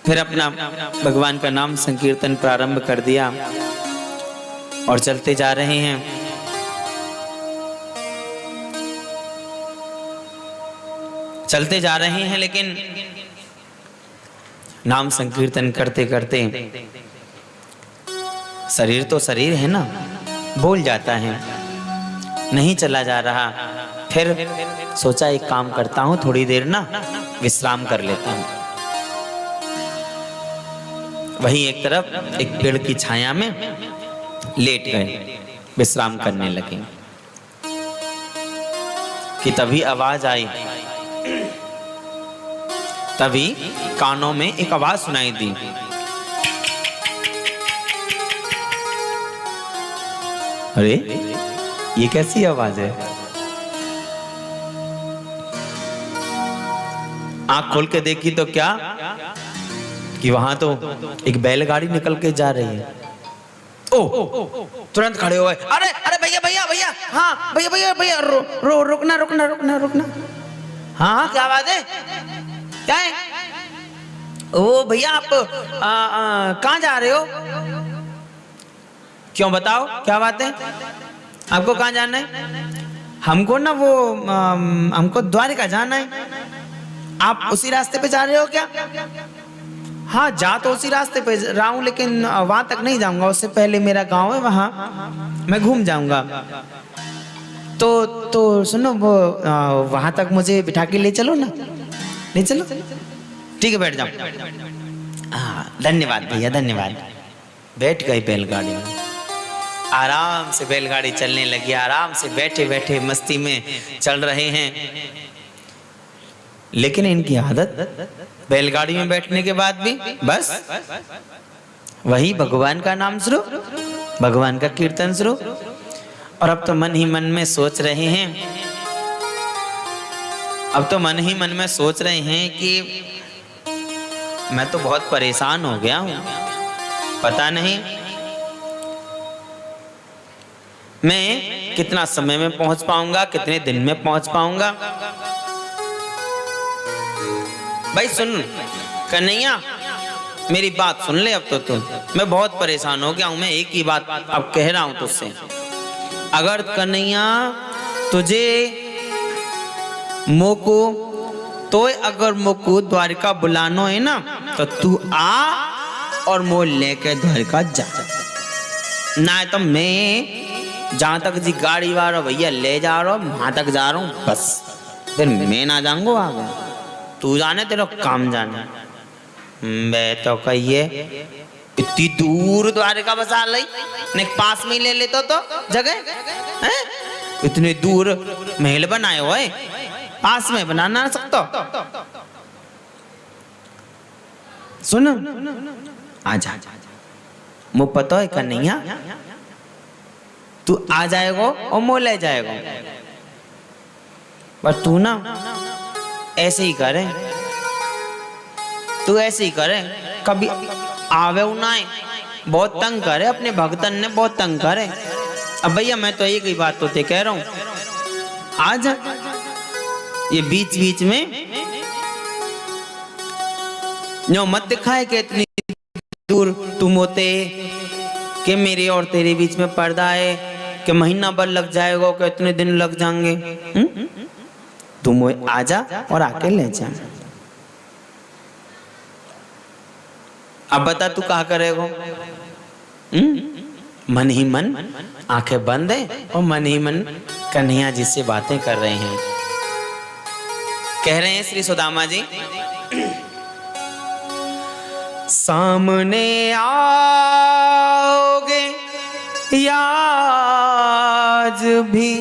फिर अपना भगवान का नाम संकीर्तन प्रारंभ कर दिया और चलते जा रहे हैं। चलते जा रहे हैं, लेकिन नाम संकीर्तन करते करते शरीर तो शरीर है ना, भूल जाता है, नहीं चला जा रहा। फिर सोचा एक काम करता हूं, थोड़ी देर ना विश्राम कर लेता हूं। वहीं एक तरफ एक पेड़ की छाया में लेट गए, विश्राम करने लगे कि तभी आवाज आई। तभी कानों में एक आवाज सुनाई दी, अरे ये कैसी आवाज है? आंख खोल के देखी तो क्या कि वहां तो एक बैलगाड़ी निकल के जा रही है। ओ तुरंत खड़े हो गए, अरे अरे भैया भैया भैया, हाँ भैया भैया भैया, रुकना रुकना रुकना रुकना। हाँ हाँ क्या बात है, क्या है? ओ भैया आप कहाँ जा रहे हो? क्यों बताओ क्या बात है, आपको कहाँ जाना है? हमको ना वो हमको द्वारका जाना है। आप उसी रास्ते पे जा रहे हो क्या? हाँ जा तो उसी रास्ते पे रहा हूँ, लेकिन वहां तक नहीं जाऊंगा, उससे पहले मेरा गांव है, वहां मैं घूम जाऊंगा। तो सुनो, वो वहां तक मुझे बिठा के ले चलो ना, ले चलो। ठीक है बैठ जाओ। हाँ धन्यवाद भैया धन्यवाद। बैठ गई बैलगाड़ी में, आराम से बैलगाड़ी चलने लगी, आराम से बैठे बैठे मस्ती में चल रहे हैं। लेकिन इनकी आदत बैलगाड़ी में बैठने के बाद भी बस वही भगवान का नाम शुरू, भगवान का कीर्तन शुरू। और अब तो मन ही मन में सोच रहे हैं, अब तो मन ही मन में सोच रहे हैं कि मैं तो बहुत परेशान हो गया हूं, पता नहीं मैं कितना समय में पहुंच पाऊंगा, कितने दिन में पहुंच पाऊंगा। भाई सुन कन्हैया, मेरी बात सुन ले अब तो तू, मैं बहुत परेशान हो गया हूं। मैं एक ही बात अब कह रहा हूं तुझसे, अगर कन्हैया तुझे मोको तो अगर मोको द्वारका बुलानो है ना, तो तू आ और मोल लेके द्वारका जा, ना तो मैं जहां तक जी गाड़ी वाला भैया ले जा रहा हूं वहां तक जा रहा हूं, बस फिर मैं ना जाऊंगा आगे, तू जाने तेरा काम जाने। मैं तो कहिए इतनी दूर द्वारका बसा ली, ने पास में ले लेता तो जगह है, इतने दूर महल बनाए हुए पास में बना ना सकता। सुन आजा, मुझे पता है कन्हैया तू आ जाएगा और मोह ले जाएगा, पर तू ना ऐसे ही करे, तू ऐसे ही करे, कभी आवे ना बहुत तंग करे, अपने भक्तन ने बहुत तंग करे। अब भैया मैं तो एक ही बात तो ते कह रहा हूं, आज ये बीच बीच में जो मत दिखाए कि इतनी दूर तुम होते कि मेरे और तेरे बीच में पर्दा है, कि महीना भर लग जाएगा, कि इतने दिन लग जाएंगे। तुम आजा और आके ले जा। अब बता तू कहा करेगा? मन ही मन आंखें बंद है और मन ही मन कन्हैया जी से बातें कर रहे हैं। कह रहे हैं श्री सुदामा जी, सामने आओगे या आज भी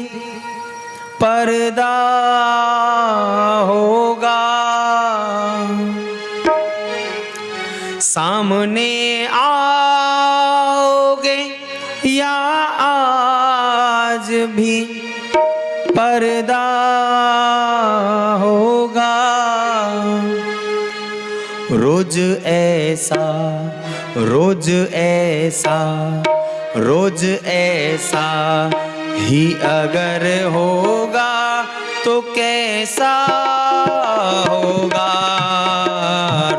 पर्दा होगा, सामने आओगे या आज भी पर्दा होगा। रोज ऐसा रोज ऐसा रोज ऐसा ही अगर होगा तो कैसा होगा।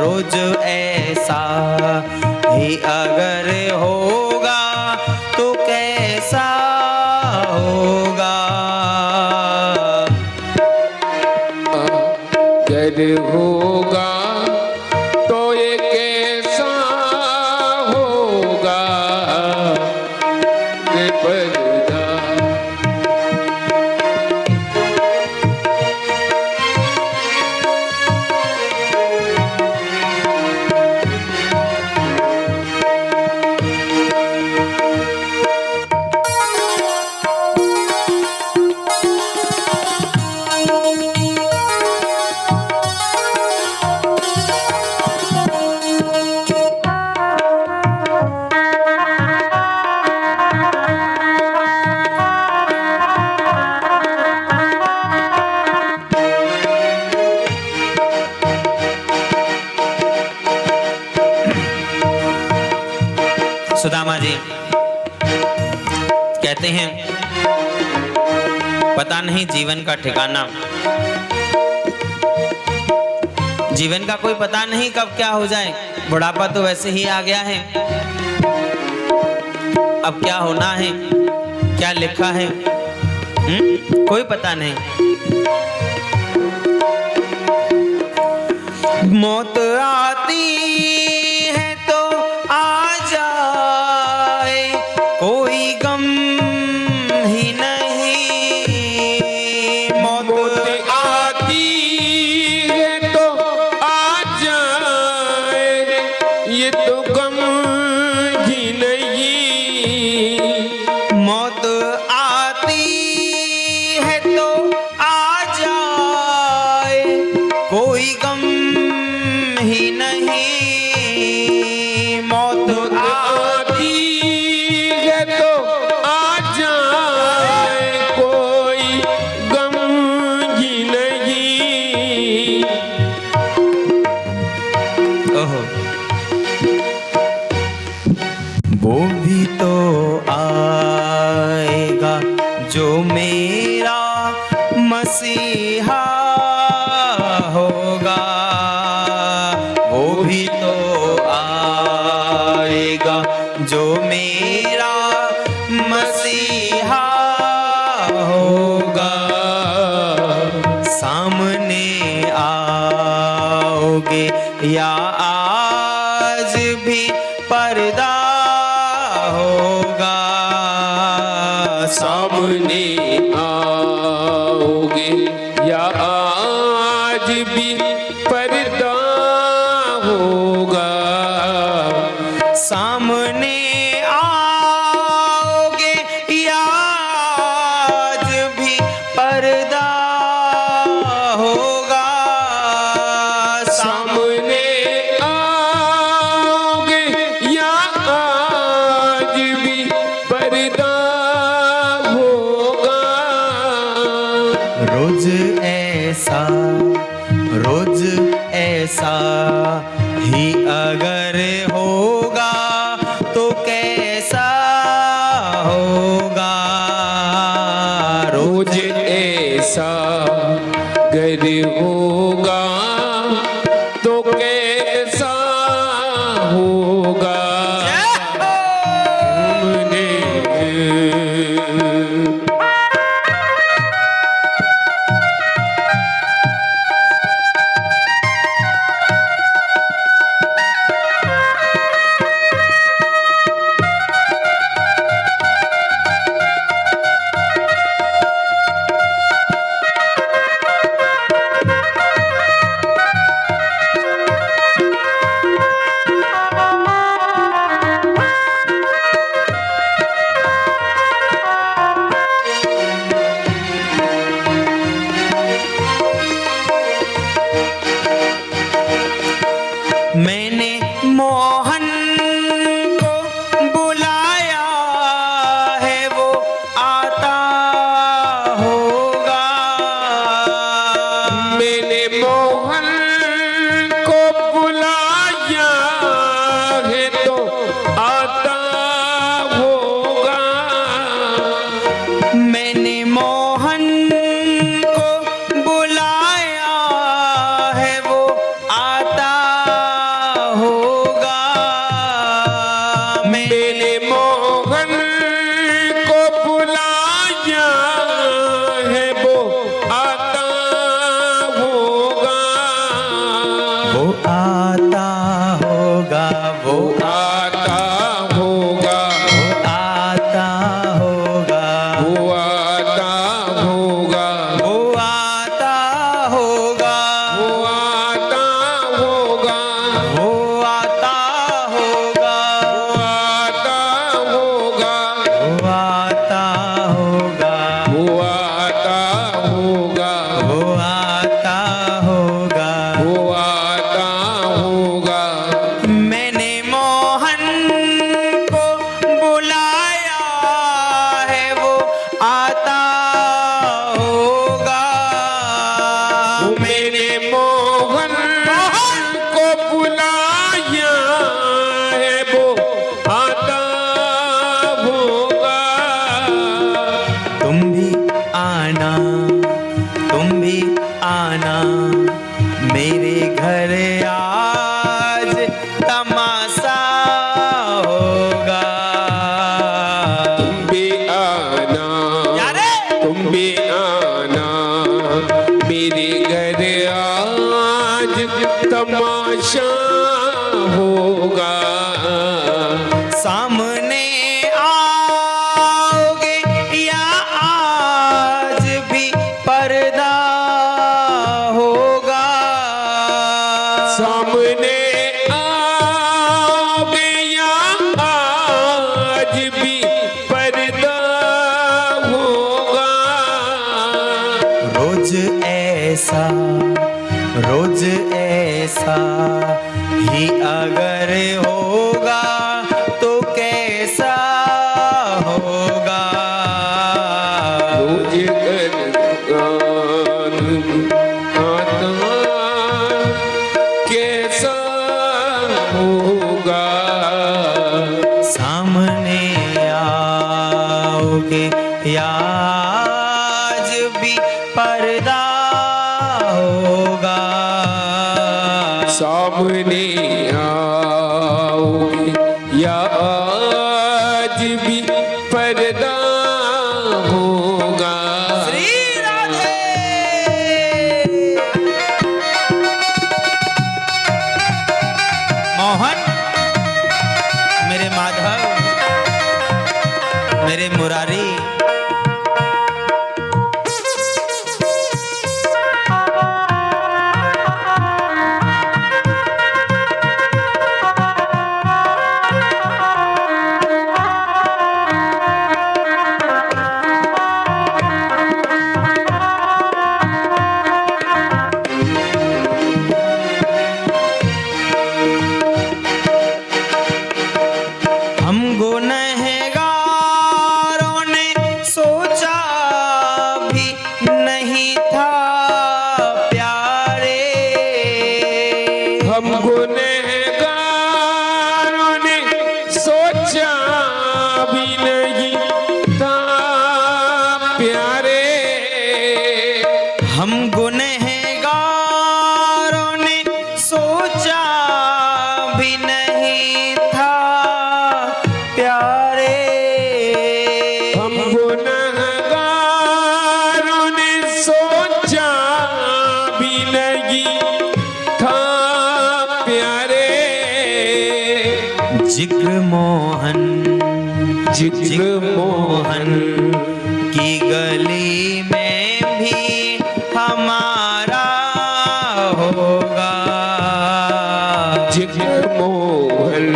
रोज ऐसा ही अगर होगा तो कैसा होगा।
अगर होगा तो ये कैसा होगा ये पर्दा।
सुदामा जी कहते हैं, पता नहीं जीवन का ठिकाना, जीवन का कोई पता नहीं कब क्या हो जाए। बुढ़ापा तो वैसे ही आ गया है, अब क्या होना है, क्या लिखा है, कोई पता नहीं। मौत आती है तो आ जाए, कोई गम ही नहीं। मौत
आती है तो आ जाए, ये तो गम ही नहीं।
मौत आती है तो आ जाए, कोई गम ही नहीं। मौत
आती है तो आ जाए, कोई गम ही नहीं।
ओहो, वो भी तो आएगा जो मेरा मसीहा होगा। वो भी तो आएगा जो मेरा मसीहा होगा। सामने आओगे या आज भी पर्दा होगा।
सामने आओगे या आज भी पर्दा होगा।
सामने आओगे या आज भी पर्दा होगा।
सामने आओगे या आज भी पर्दा होगा।
रोज ऐसा ही अगर होगा तो
ऐसा गर होगा तो कैसा होगा हमने
मैंने मोहन को बुलाया है वो आता होगा।
मैंने मोहन को बुलाया है तो आता होगा।
मैंने मोहन को बुलाया है वो आता होगा।
मैंने मोहन को बुलाया है वो आता होगा।
वो आता होगा, वो
आता होगा,
आता होगा,
वो आता होगा,
वो आता होगा,
वो आता होगा,
वो आता होगा,
आता होगा,
वो आता होगा,
वो आता होगा,
वो आता होगा।
वो आता होगा।
मैंने मोहन को बुलाया है वो आता होगा।
मैंने मोहन को बुलाया है वो आता होगा।
तुम भी आना, तुम भी आना मेरे घर आज तमाशा होगा।
भी आना,
यारे
तुम भी आना मेरे घर आज तमाशा होगा।
सामने आओगे या आज भी पर्दा होगा।
सामने आओगे या आज भी पर्दा होगा।
रोज ऐसा, रोज ऐसा ही अगर होगा तो कैसा होगा।
रोज गान आता कैसा होगा।
सामने आओगे या आज भी पर्दा होगा।
सामने आओगे या आज भी पर्दा होगा।
श्री राधे। मोहन, मेरे माधव, मेरे मुरारी, हम गुनहगारों ने सोचा भी नहीं था प्यारे।
हम गुनहगारों ने सोचा भी नहीं था प्यारे।
हम गुनहगारों ने सोचा भी नहीं था प्यारे।
हम गुनहगारों ने सोचा भी नहीं था प्यारे।
जिक्र मोहन की गली में भी हमारा होगा।
जिक्र मोहन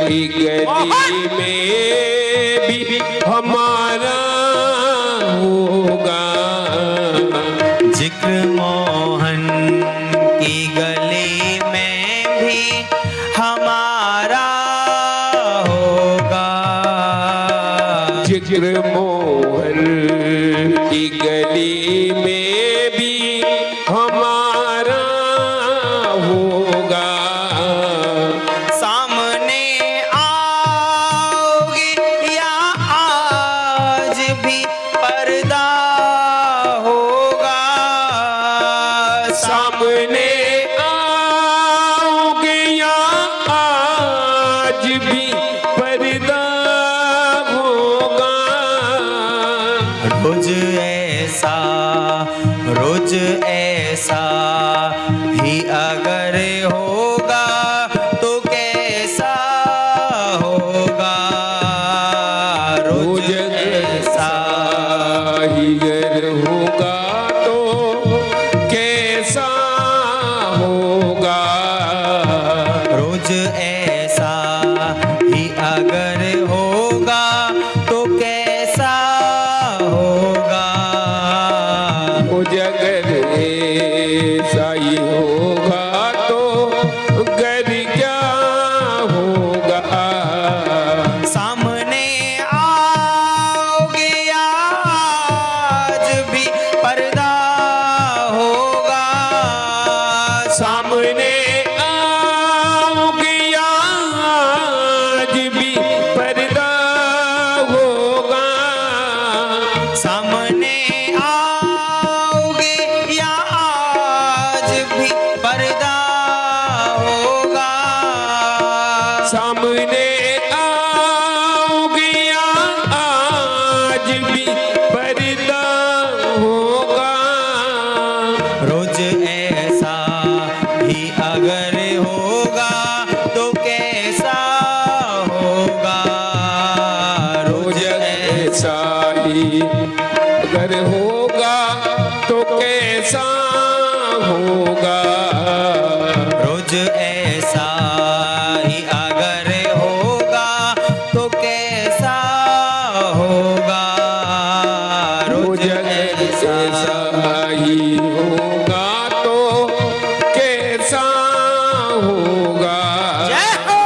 की गली में भी हमारा होगा।
जिक्र मोहन की गली में भी हमारा होगा।
जिक्र मोहन की गली में भी हमारा होगा।
सामने आओगे या आज भी पर्दा होगा।
सामने आओगे या आज भी पर्दा होगा।
रोज ऐसा ही अगर होगा तो कैसा होगा।
रोज ऐसा ही अगर होगा तो कैसा होगा।
रोज ऐसा ही अगर होगा तो कैसा होगा।
रोज अगर ऐसा ही होगा तो घर क्या होगा।
सामने आओगे या आज भी पर्दा होगा।
सामने आओगे या आज भी पर्दा होगा।
सामने आओगे या आज भी पर्दा होगा।
सामने आओगे या आज भी पर्दा होगा।
रोज ऐसा ही अगर होगा तो कैसा होगा।
रोज ऐसा ही अगर होगा तो कैसा होगा।
रोज ऐसा ही अगर होगा तो कैसा होगा।
रोज ऐसा ही होगा तो कैसा होगा।
जय हो।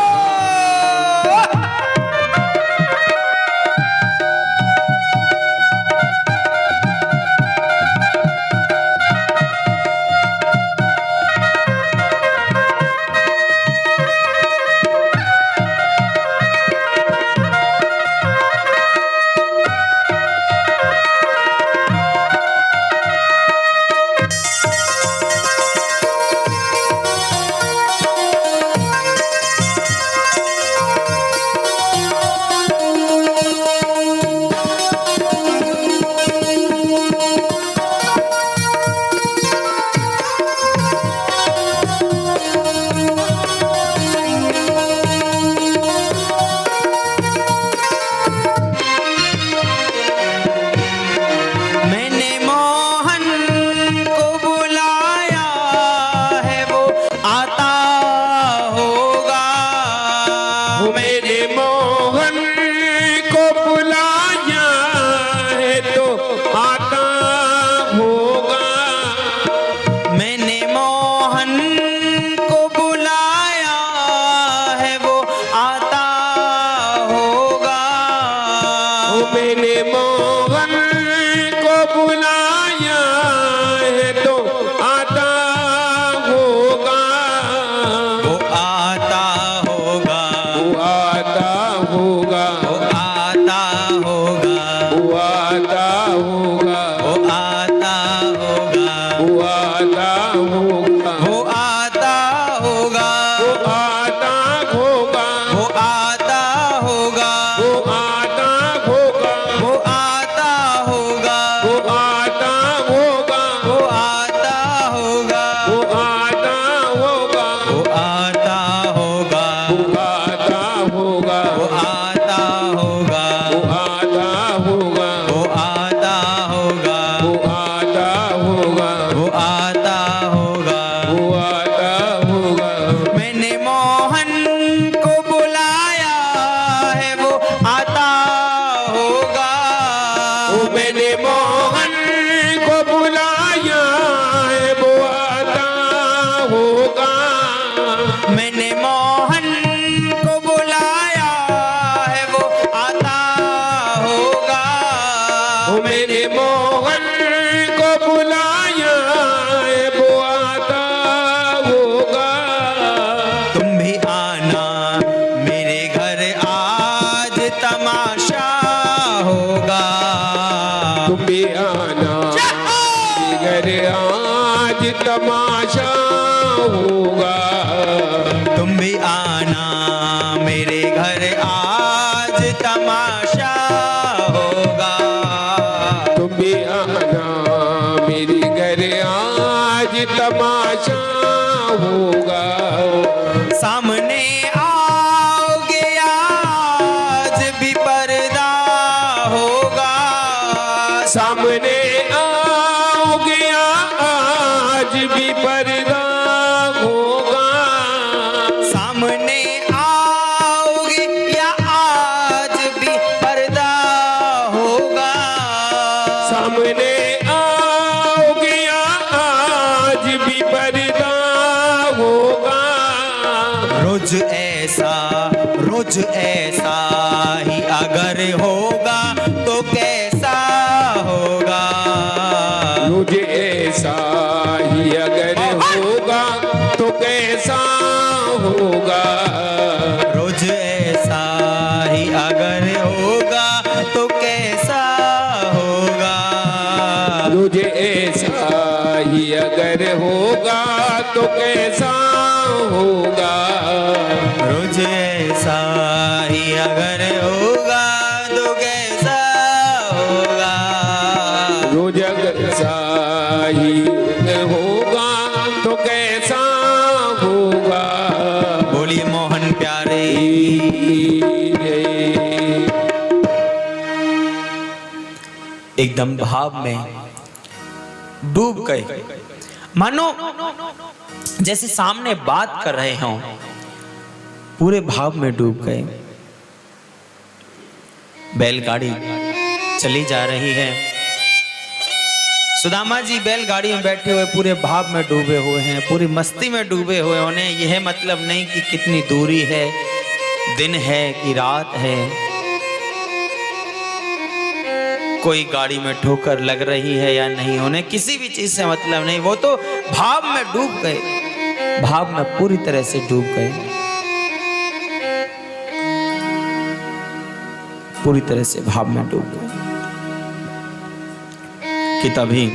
आता होगा।
वो आता होगा।
वो आता होगा,
वो आता होगा,
वो आता होगा,
वो आता होगा,
वो आता होगा,
वो आता होगा,
वो आता होगा,
वो आता होगा,
वो आता होगा,
वो आता होगा,
वो आता होगा,
वो आता होगा,
वो आता होगा,
वो आता होगा,
वो आता होगा,
वो आता होगा।
वो आता होगा।
मैंने मोहन को बुलाया है, वो आता होगा।
वो मैंने मोहन को बुलाया है, वो आता होगा।
मैंने मोहन को बुलाया है, वो आता होगा।
वो मैंने मोहन को बुलाया है, वो आता होगा।
तुम भी आना मेरे घर, आज तमाशा होगा।
तुम भी आना घर, आज तमाशा होगा।
तुम भी आना मेरे घर, आज तमाशा होगा।
तुम भी आना मेरे घर, आज तमाशा होगा।
सामने आओगे आज भी पर्दा होगा।
सामने आओगे आज भी पर्दा होगा।
सामने आओगे या आज भी पर्दा होगा।
सामने आओगे आज भी पर्दा होगा।
रोज ऐसा ही अगर होगा तो कैसा होगा।
रोज ऐसा ही अगर होगा तो कैसा होगा।
रोज ऐसा ही अगर होगा तो कैसा होगा।
रोज ऐसा ही अगर होगा तो कैसा होगा।
रोज ऐसा ही अगर होगा तो कैसा होगा।
रोज ऐसा ही होगा तो कैसा होगा।
बोलिए मोहन प्यारे। एकदम भाव में डूब गए, मानो जैसे सामने बात कर रहे हों। पूरे भाव में डूब गए। बैलगाड़ी चली जा रही है। सुदामा जी बैलगाड़ी में बैठे हुए पूरे भाव में डूबे हुए हैं, पूरी मस्ती में डूबे हुए। उन्हें यह मतलब नहीं कि कितनी दूरी है, दिन है कि रात है, कोई गाड़ी में ठोकर लग रही है या नहीं, उन्हें किसी भी चीज से मतलब नहीं। वो तो भाव में डूब गए, भाव में पूरी तरह से डूब गए, पूरी तरह से भाव में डूब गए। कि तभी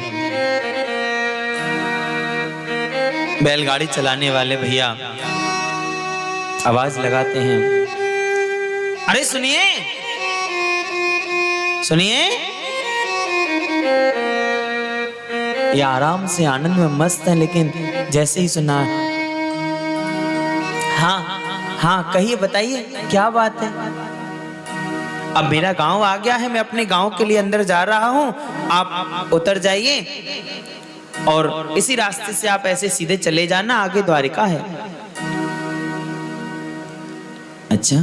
बैलगाड़ी चलाने वाले भैया आवाज लगाते हैं, अरे सुनिए सुनिए। ये आराम से आनंद में मस्त है, लेकिन जैसे ही सुना, हाँ हाँ कहिए, बताइए क्या बात है। अब मेरा गांव आ गया है, मैं अपने गांव के लिए अंदर जा रहा हूं, आप उतर जाइए और इसी रास्ते से आप ऐसे सीधे चले जाना, आगे द्वारिका है। अच्छा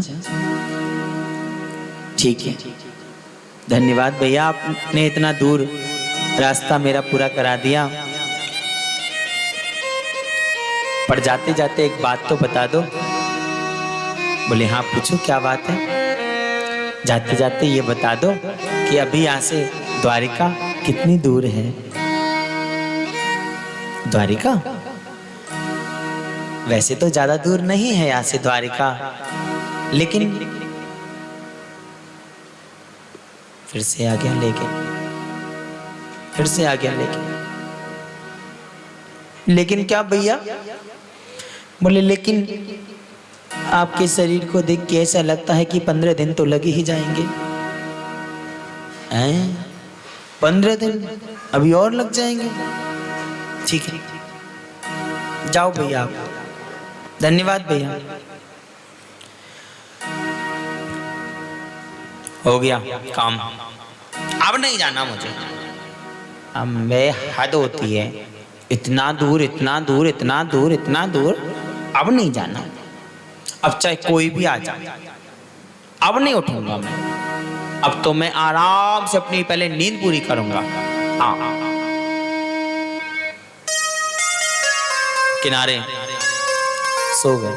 ठीक है, धन्यवाद भैया, आपने इतना दूर रास्ता मेरा पूरा करा दिया। पर जाते जाते एक बात तो बता दो। बोले हाँ पूछो क्या बात है। जाते जाते ये बता दो कि अभी यहाँ से द्वारिका कितनी दूर है। द्वारिका वैसे तो ज्यादा दूर नहीं है यहाँ से द्वारिका, लेकिन फिर से आ गया लेकिन, फिर से आ गया लेकिन। लेकिन क्या भैया? बोले लेकिन आपके शरीर को देख के ऐसा लगता है कि 15 दिन तो लगे ही जाएंगे। हैं? 15 दिन अभी और लग जाएंगे? ठीक है, जाओ भैया आप। धन्यवाद भैया। हो गया काम, अब नहीं जाना मुझे। अब मैं हद होती है, इतना दूर इतना दूर इतना दूर इतना दूर, अब नहीं जाना। अब चाहे कोई भी आ जाए, अब नहीं उठूंगा मैं। अब तो मैं आराम से अपनी पहले नींद पूरी करूंगा। हाँ, किनारे सो गए,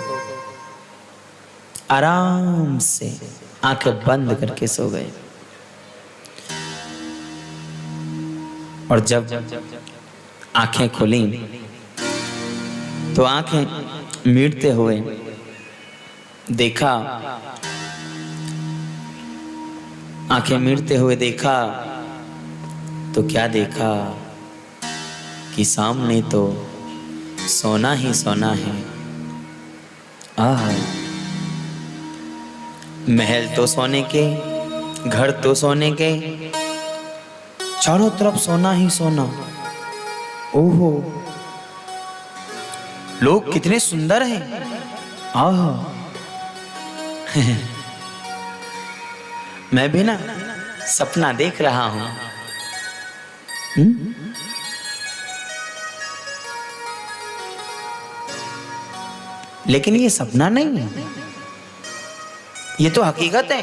आराम से आंखें बंद करके सो गए। और जब आंखें खुली तो आंखें मीटते हुए देखा, आंखें मीटते हुए देखा तो क्या देखा कि सामने तो सोना ही सोना है। आह, महल तो सोने के, घर तो सोने के, चारों तरफ सोना ही सोना। ओहो, लोग कितने सुंदर हैं। आह, मैं भी ना सपना देख रहा हूं। लेकिन ये सपना नहीं है, ये तो हकीकत है।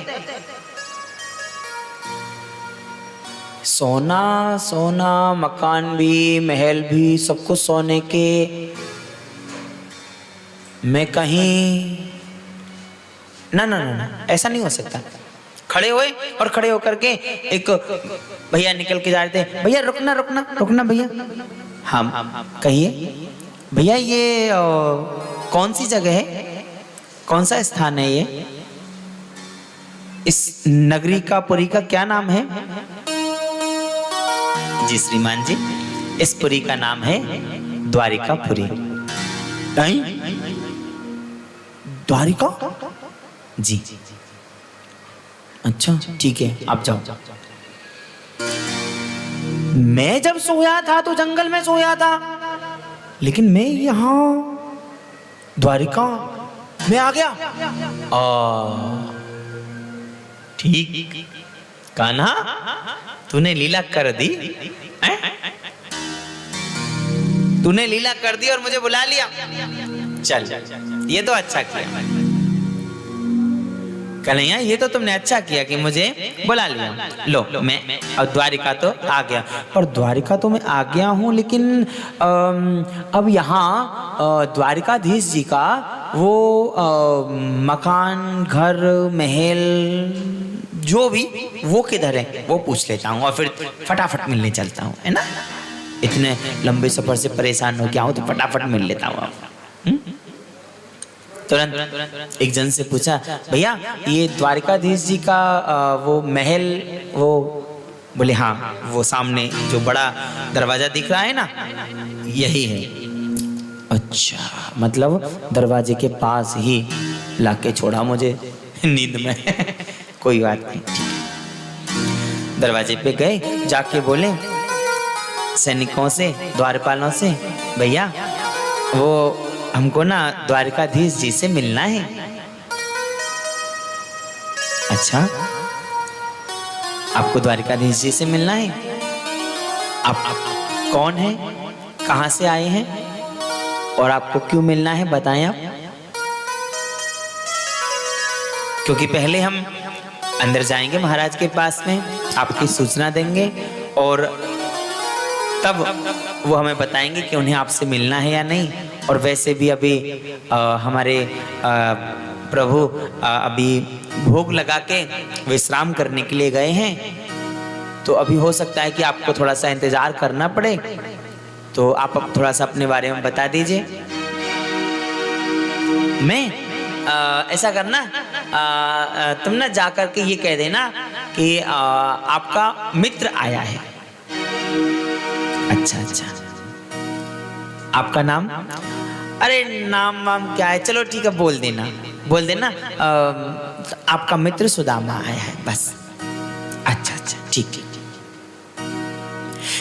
सोना सोना, मकान भी, महल भी, सब कुछ सोने के। मैं कहीं ना ना ना ना, ऐसा नहीं हो सकता। खड़े हुए और खड़े होकर के एक भैया निकल के जा रहे थे। भैया रुकना रुकना रुकना भैया। हम कहिए भैया, ये कौन सी जगह है, कौन सा स्थान है ये? इस नगरी का, पुरी का क्या नाम है? जी श्रीमान जी, इस पुरी का नाम है द्वारिकापुरी। द्वारिका? जी। अच्छा ठीक है, आप जाओ। मैं जब सोया था तो जंगल में सोया था, लेकिन मैं यहाँ द्वारिका में आ गया। ठीक, कान्हा तूने लीला कर दी। तूने लीला कर दी और मुझे बुला लिया। चल, ये तो अच्छा किया कन्हैया, ये तो तुमने अच्छा किया कि मुझे बुला लिया। लो, मैं अब द्वारिका तो आ गया। पर द्वारिका तो मैं आ गया हूँ, लेकिन अब यहाँ द्वारिकाधीश जी का वो मकान, घर, महल जो भी, वो किधर है वो पूछ लेता हूँ और फिर फटाफट मिलने चलता हूँ, है ना। इतने लंबे सफर से परेशान हो गया हूँ तो फटाफट मिल लेता हूँ। तुरंत एक जन से पूछा, भैया ये द्वारिकाधीश जी का वो महल, वो बोले हाँ, वो सामने जो बड़ा दरवाजा दिख रहा है ना, यही है। अच्छा, मतलब दरवाजे के पास ही लाके छोड़ा मुझे नींद में। कोई बात नहीं, दरवाजे पे गए, जाके बोले सैनिकों से, द्वारपालों से, भैया वो हमको ना द्वारिकाधीश जी से मिलना है। अच्छा, आपको द्वारिकाधीश जी से मिलना है? आप कौन हैं, कहाँ से आए हैं और आपको क्यों मिलना है, बताएं आप। क्योंकि पहले हम अंदर जाएंगे महाराज के पास में, आपकी सूचना देंगे और तब वो हमें बताएंगे कि उन्हें आपसे मिलना है या नहीं। और वैसे भी अभी हमारे प्रभु अभी भोग लगा के विश्राम करने के लिए गए हैं, तो अभी हो सकता है कि आपको थोड़ा सा इंतजार करना पड़े। तो आप अब थोड़ा सा अपने बारे में बता दीजिए। मैं ऐसा करना, तुम ना जाकर के ये कह देना कि आपका मित्र आया है। अच्छा अच्छा, आपका नाम? अरे नाम वाम क्या है, चलो ठीक है बोल देना, बोल देना आपका मित्र सुदामा आया है बस। अच्छा अच्छा ठीक ठीक।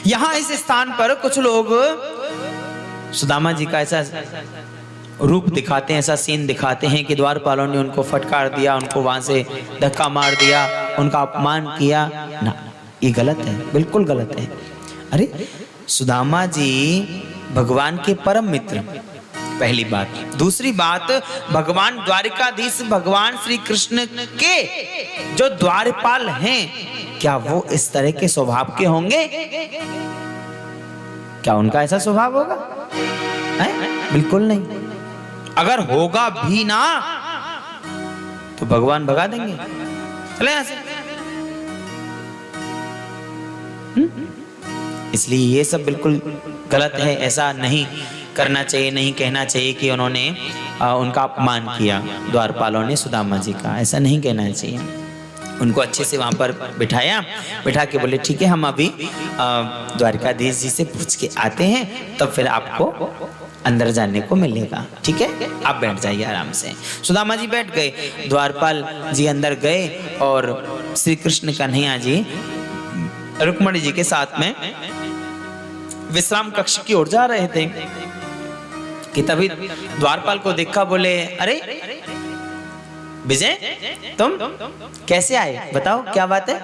यहां इस स्थान पर कुछ लोग सुदामा जी का ऐसा रूप दिखाते हैं, ऐसा सीन दिखाते हैं कि द्वारपालों ने उनको फटकार दिया, उनको वहां से धक्का मार दिया, उनका अपमान किया ना, ये गलत है, बिल्कुल गलत है। अरे सुदामा जी भगवान के परम मित्र, पहली बात। दूसरी बात, भगवान द्वारिकाधीश भगवान श्री कृष्ण के जो द्वारपाल हैं, क्या वो इस तरह के स्वभाव के होंगे? क्या उनका ऐसा स्वभाव होगा? है? बिल्कुल नहीं। अगर होगा भी ना तो भगवान भगा देंगे, चले यहां से। इसलिए ये सब बिल्कुल गलत है, ऐसा नहीं करना चाहिए, नहीं कहना चाहिए कि उन्होंने उनका अपमान किया द्वारपालों ने सुदामा जी का, ऐसा नहीं कहना चाहिए। उनको अच्छे से वहां पर बिठाया, बिठा के बोले ठीक है हम अभी द्वारकाधीश जी से पूछ के आते हैं, तब फिर आपको अंदर जाने को मिलेगा, ठीक है आप बैठ जाइए आराम से। सुदामा जी बैठ गए, द्वारपाल जी अंदर गए और श्री कृष्ण कन्हैया जी रुक्मणी जी के साथ में विश्राम कक्ष की ओर जा रहे थे कि तभी द्वारपाल को देखा, बोले अरे विजय तुम कैसे आए, बताओ क्या बात है?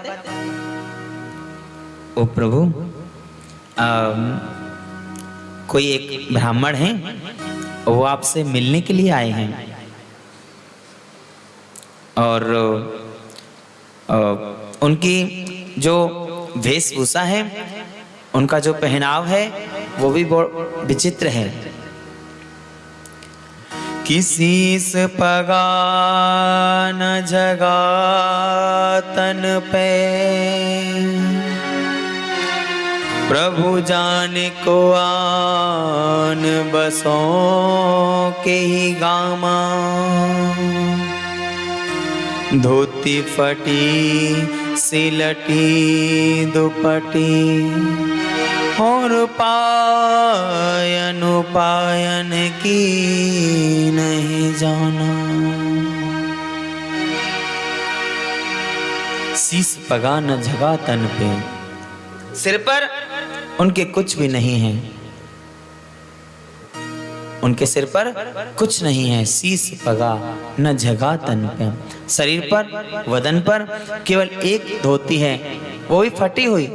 ओ प्रभु कोई एक ब्राह्मण हैं, वो आपसे मिलने के लिए आए हैं और उनकी जो वेशभूषा है, उनका जो पहनाव है वो भी बहुत विचित्र है। किसी से पगा न जगा तन पे, प्रभु जाने को आन बसों के ही गामा, धोती फटी सिलटी दुपटी और पायन उपायन की नहीं जाना। शीश पगा न झगा तन पे, सिर पर उनके कुछ भी नहीं है, उनके सिर पर कुछ नहीं है, शीश पगा न झगा तन पे, शरीर पर वदन पर केवल एक धोती है, वो भी फटी हुई,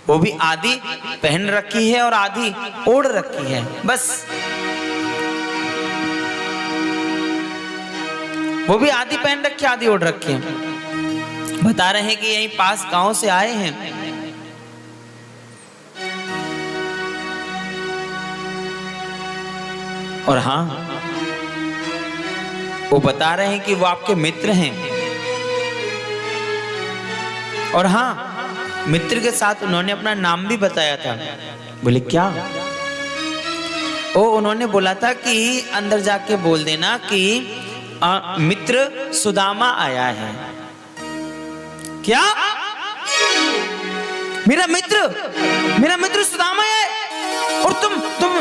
वो भी आधी पहन रखी है और आधी ओढ़ रखी है, बस वो भी आधी पहन रखी आधी ओढ़ रखी है। बता रहे हैं कि यहीं पास गांव से आए हैं। और हाँ वो बता रहे हैं कि वो आपके मित्र हैं। और हाँ मित्र के साथ उन्होंने अपना नाम भी बताया था। बोले क्या? उन्होंने बोला था कि अंदर जाके बोल देना कि मित्र सुदामा आया है। क्या? मेरा मित्र सुदामा है और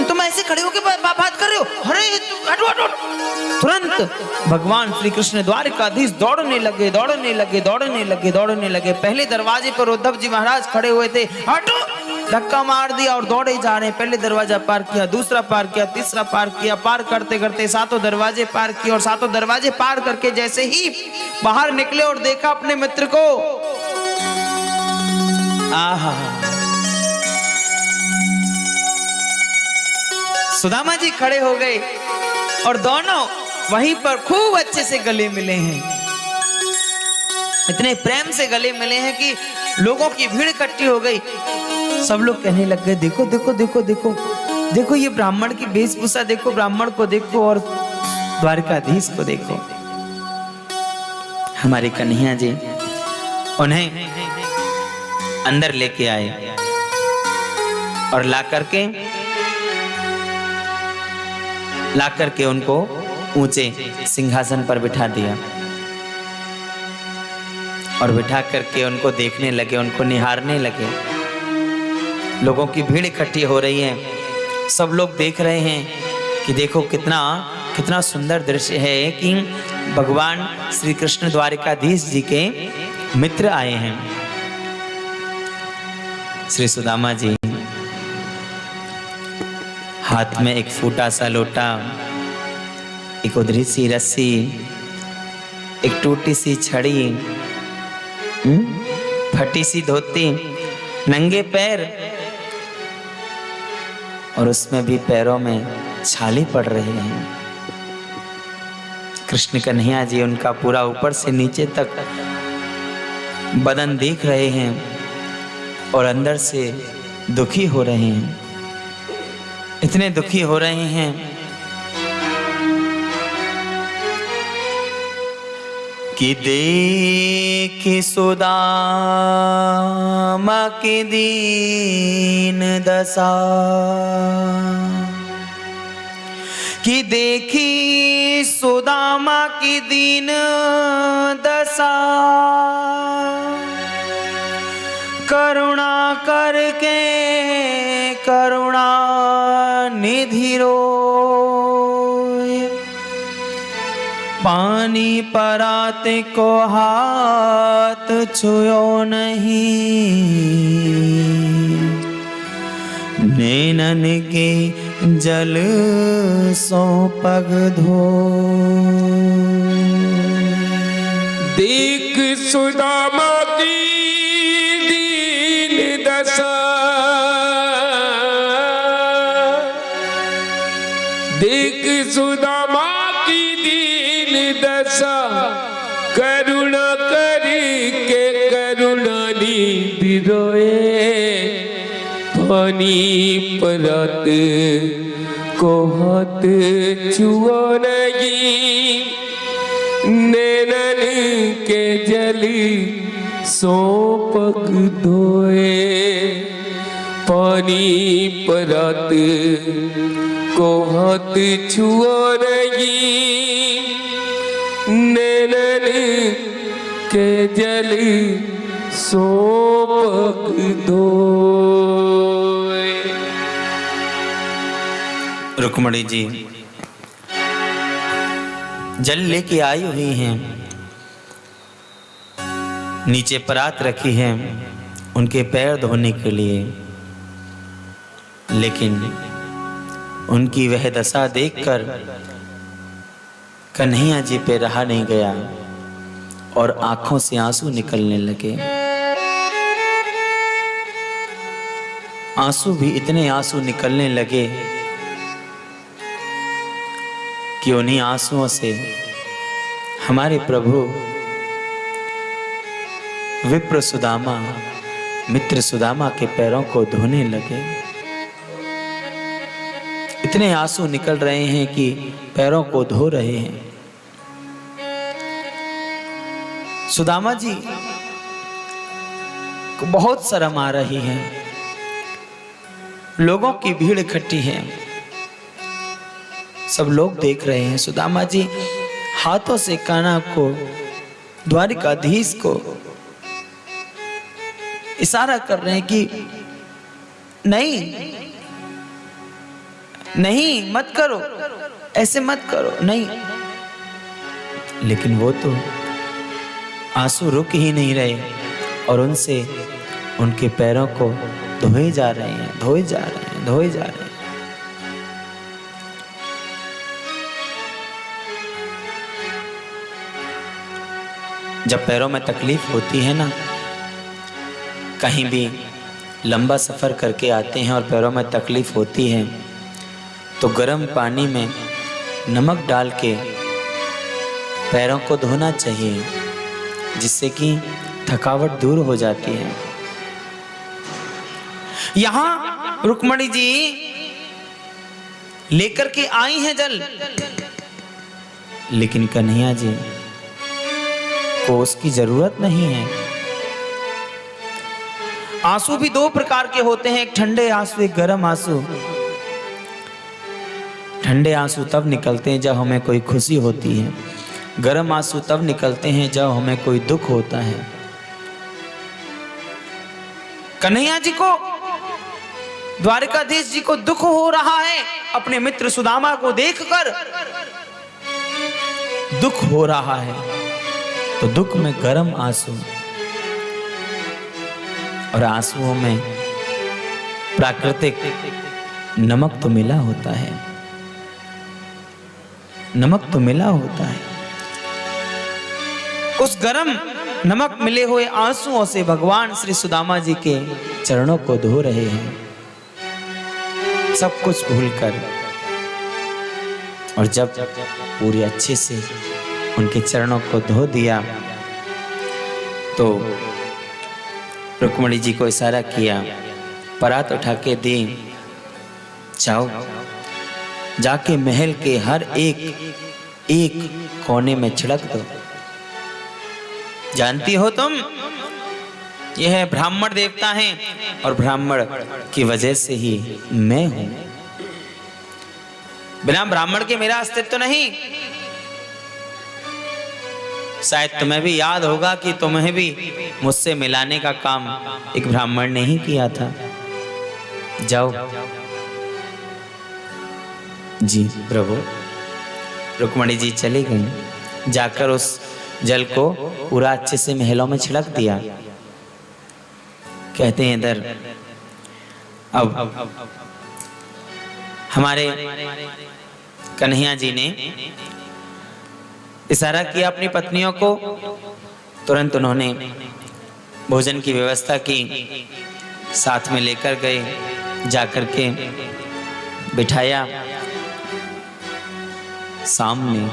तुम ऐसे खड़े होकर बात कर रहे हो? अरे हटो हटो। तुरंत भगवान श्री कृष्ण द्वारिकाधीश दौड़ने लगे। पहले दरवाजे पर उद्धव जी महाराज खड़े हुए थे, हटो, धक्का मार दिया और दौड़े जा रहे हैं। पहले दरवाजा पार किया, दूसरा पार किया, तीसरा पार किया, पार करते करते सातों दरवाजे पार किए और सातों दरवाजे पार करके जैसे ही बाहर निकले और देखा अपने मित्र को, आहा, सुदामा जी खड़े हो गए और दोनों वहीं पर खूब अच्छे से गले मिले हैं। इतने प्रेम से गले मिले हैं कि लोगों की भीड़ इकट्ठी हो गई। सब लोग कहने लग गए, देखो देखो देखो देखो देखो ये ब्राह्मण की वेशभूषा देखो, ब्राह्मण को देखो और द्वारकाधीश को देखो। हमारे कन्हैया जी उन्हें अंदर लेके आए और ला करके उनको ऊंचे सिंहासन पर बिठा दिया और बिठा करके उनको देखने लगे, उनको निहारने लगे। लोगों की भीड़ इकट्ठी हो रही है, सब लोग देख रहे हैं कि देखो कितना कितना सुंदर दृश्य है कि भगवान श्री कृष्ण द्वारिकाधीश जी के मित्र आए हैं। श्री सुदामा जी हाथ में एक फूटा सा लोटा, एक उधरी सी रस्सी, एक टूटी सी छड़ी, फटी सी धोती, नंगे पैर, और उसमें भी पैरों में छाले पड़ रहे हैं। कृष्ण कन्हैया जी उनका पूरा ऊपर से नीचे तक बदन देख रहे हैं और अंदर से दुखी हो रहे हैं। इतने दुखी हो रहे हैं कि देख सुदामा की दीन दशा, कि देखी सुदामा की दीन दशा, करुणा करके करुणा निधि रोए, पानी परात को हाथ छुयो नहीं, नैनन के जल सो पग धो।
देख सुदामा की दीन दशा, देख सुदामा की दीन दशा, करुणा करके करुणा निधि रोए, पानी परत को हाथ छुओ नहीं, नैनन के जल सो पग धोए, पानी परत को हाथ छुओ नहीं, नैनन के जल सो पग धोए।
रुक्मणी जी जल लेके आई हुई हैं, नीचे परात रखी है उनके पैर धोने के लिए, लेकिन उनकी वह दशा देखकर कन्हैया जी पे रहा नहीं गया और आंखों से आंसू निकलने लगे। आंसू भी इतने आंसू निकलने लगे कि उन्हीं आंसुओं से हमारे प्रभु विप्र सुदामा, मित्र सुदामा के पैरों को धोने लगे। इतने आंसू निकल रहे हैं कि पैरों को धो रहे हैं। सुदामा जी को बहुत शर्म आ रही है, लोगों की भीड़ इकट्ठी है, सब लोग देख रहे हैं। सुदामा जी हाथों से कान्हा को, द्वारिकाधीश को इशारा कर रहे हैं कि नहीं नहीं मत करो, ऐसे मत करो, नहीं। लेकिन वो तो आंसू रुक ही नहीं रहे और उनसे उनके पैरों को धोए जा रहे हैं, धोए जा रहे हैं, धोए जा रहे हैं। जब पैरों में तकलीफ होती है ना, कहीं भी लंबा सफ़र करके आते हैं और पैरों में तकलीफ होती है तो गर्म पानी में नमक डाल के पैरों को धोना चाहिए, जिससे कि थकावट दूर हो जाती है। यहाँ रुक्मणी जी लेकर के आई हैं जल, लेकिन कन्हैया जी को उसकी जरूरत नहीं है। आंसू भी दो प्रकार के होते हैं, एक ठंडे आंसू, एक गर्म आंसू। ठंडे आंसू तब निकलते हैं जब हमें कोई खुशी होती है, गर्म आंसू तब निकलते हैं जब हमें कोई दुख होता है। कन्हैया जी को द्वारिकाधीश जी को दुख हो रहा है अपने मित्र सुदामा को देखकर, दुख हो रहा है तो दुख में गर्म आंसू, और आंसुओं में प्राकृतिक नमक तो मिला होता है, नमक तो मिला होता है। उस गर्म नमक मिले हुए आंसुओं से भगवान श्री सुदामा जी के चरणों को धो रहे हैं, सब कुछ भूलकर। और जब पूरी अच्छे से उनके चरणों को धो दिया तो रुक्मणी जी को इशारा किया, परात उठा के दी, जाओ जाके महल के हर एक कोने में छिड़क दो। जानती हो तुम, यह ब्राह्मण देवता हैं और ब्राह्मण की वजह से ही मैं हूं, बिना ब्राह्मण के मेरा अस्तित्व नहीं। शायद तुम्हें भी याद होगा कि तुम्हें भी मुझसे मिलाने का काम एक ब्राह्मण ने ही किया था। जाओ। जी प्रभु। रुक्मणी जी चली गई, जाकर उस जल को पूरा अच्छे से महलों में छिड़क दिया। कहते हैं इधर अब हमारे कन्हैया जी ने इशारा किया अपनी पत्नियों को, तुरंत उन्होंने भोजन की व्यवस्था की, साथ में लेकर गए, जाकर के बिठाया। सामने